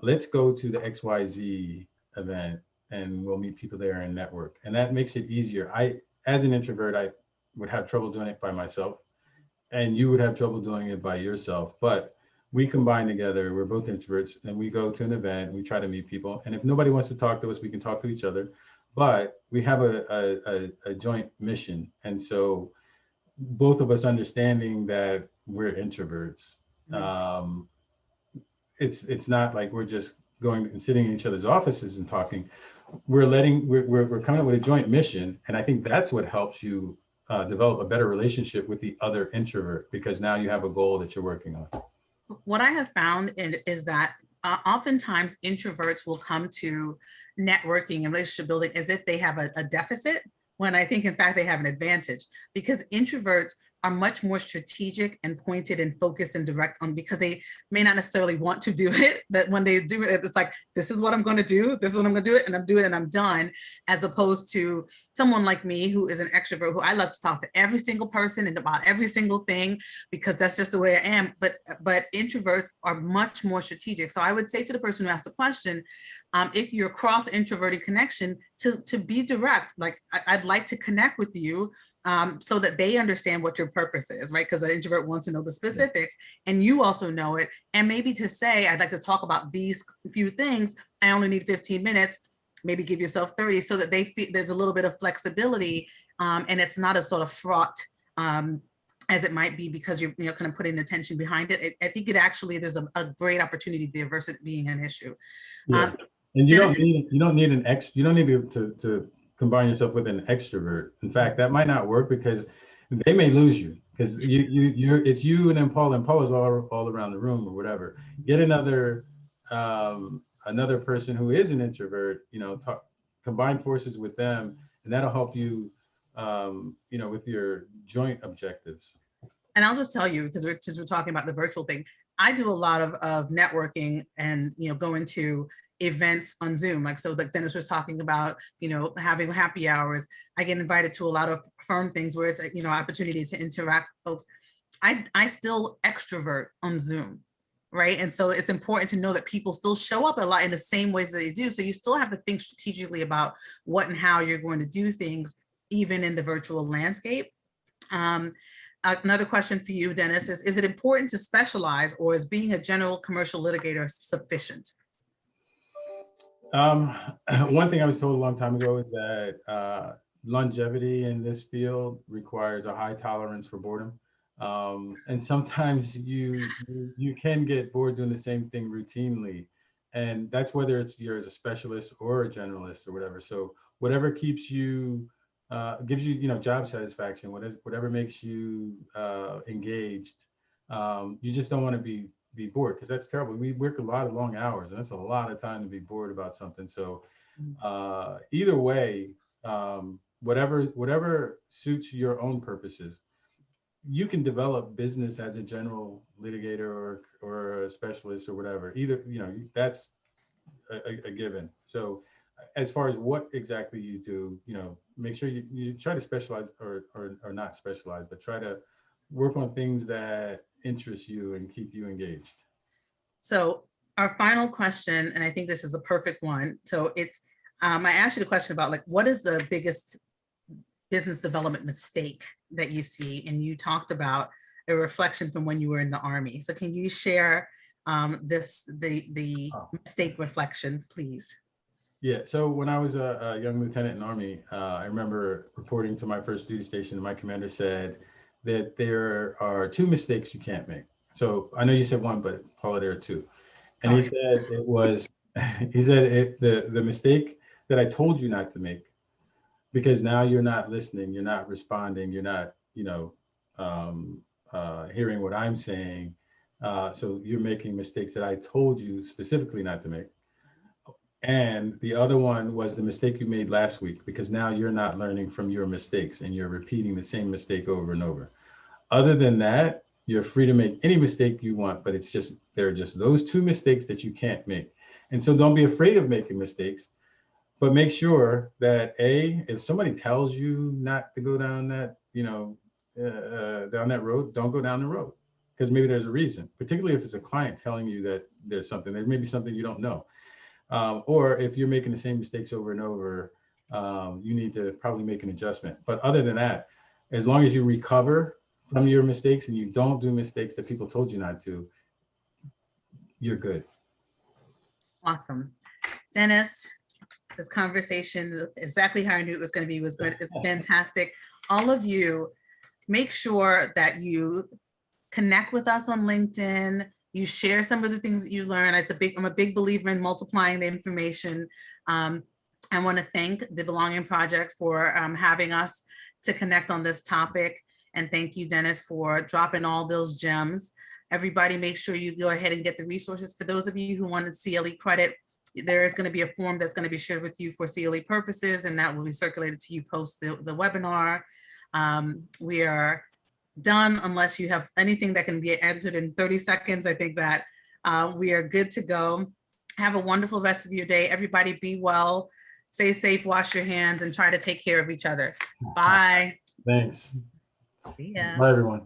let's go to the XYZ event and we'll meet people there and network. And that makes it easier. As an introvert, I would have trouble doing it by myself, and you would have trouble doing it by yourself. But we combine together, we're both introverts, and we go to an event, we try to meet people. And if nobody wants to talk to us, we can talk to each other. But we have a joint mission. And so both of us understanding that we're introverts, it's not like we're just going and sitting in each other's offices and talking. We're coming up with a joint mission. And I think that's what helps you develop a better relationship with the other introvert, because now you have a goal that you're working on. What I have found is that oftentimes introverts will come to networking and relationship building as if they have a deficit, when I think in fact they have an advantage, because introverts are much more strategic and pointed and focused and direct on, because they may not necessarily want to do it, but when they do it, it's like, this is what I'm going to do, this is what I'm going to do it, and I'm doing it and I'm done, as opposed to someone like me who is an extrovert, who I love to talk to every single person and about every single thing, because that's just the way I am. But introverts are much more strategic. So I would say to the person who asked the question, if you're cross introverted connection, to be direct, like I'd like to connect with you, so that they understand what your purpose is, right? Because the introvert wants to know the specifics, and you also know it. And maybe to say, I'd like to talk about these few things. I only need 15 minutes, maybe give yourself 30, so that they feel there's a little bit of flexibility, and it's not as sort of fraught as it might be, because you're kind of putting attention behind it. I think it actually, there's a great opportunity there versus it being an issue. Yeah. And you don't need to combine yourself with an extrovert. In fact, that might not work, because they may lose you, because it's you and then Paula, and Paula's all around the room or whatever. Get another person who is an introvert, combine forces with them, and that'll help you, with your joint objectives. And I'll just tell you, because we're talking about the virtual thing, I do a lot of networking and, going to events on Zoom. Like Dennis was talking about, having happy hours. I get invited to a lot of firm things where it's, opportunities to interact with folks. I still extrovert on Zoom, right? And so it's important to know that people still show up a lot in the same ways that they do. So you still have to think strategically about what and how you're going to do things, even in the virtual landscape. Another question for you, Dennis, is it important to specialize, or is being a general commercial litigator sufficient? One thing I was told a long time ago is that longevity in this field requires a high tolerance for boredom. And sometimes you can get bored doing the same thing routinely. And that's whether you're as a specialist or a generalist or whatever. So whatever keeps you, gives you, job satisfaction, whatever makes you engaged, you just don't want to be bored, because that's terrible. We work a lot of long hours, and that's a lot of time to be bored about something. So either way, whatever suits your own purposes, you can develop business as a general litigator or a specialist or whatever. Either, that's a given. So as far as what exactly you do, make sure you try to specialize or not specialize, but try to work on things that interest you and keep you engaged. So our final question, and I think this is a perfect one. So I asked you the question about, like, what is the biggest business development mistake that you see? And you talked about a reflection from when you were in the Army. So can you share the mistake reflection, please? Yeah, so when I was a young lieutenant in the Army, I remember reporting to my first duty station, and my commander said that there are 2 mistakes you can't make. So I know you said one, but Paula, there are 2. And he said the mistake that I told you not to make, because now you're not listening, you're not responding, you're not, hearing what I'm saying. So you're making mistakes that I told you specifically not to make. And the other one was the mistake you made last week, because now you're not learning from your mistakes and you're repeating the same mistake over and over. Other than that, you're free to make any mistake you want, but there are just those 2 mistakes that you can't make. And so don't be afraid of making mistakes, but make sure that if somebody tells you not to go down that, down that road, don't go down the road, because maybe there's a reason, particularly if it's a client telling you that there may be something you don't know. Or if you're making the same mistakes over and over, you need to probably make an adjustment. But other than that, as long as you recover from your mistakes and you don't do mistakes that people told you not to, you're good. Awesome. Dennis, this conversation, exactly how I knew it was going to be, was good. It's fantastic. All of you, make sure that you connect with us on LinkedIn. You share some of the things that you learn. I'm a big believer in multiplying the information. I want to thank the Belonging Project for having us to connect on this topic. And thank you, Dennis, for dropping all those gems. Everybody, make sure you go ahead and get the resources. For those of you who want CLE credit, there is going to be a form that's going to be shared with you for CLE purposes, and that will be circulated to you post the webinar. We are done unless you have anything that can be answered in 30 seconds. I think that we are good to go. Have a wonderful rest of your day. Everybody be well, stay safe, wash your hands, and try to take care of each other. Bye. Thanks. See ya. Bye, everyone.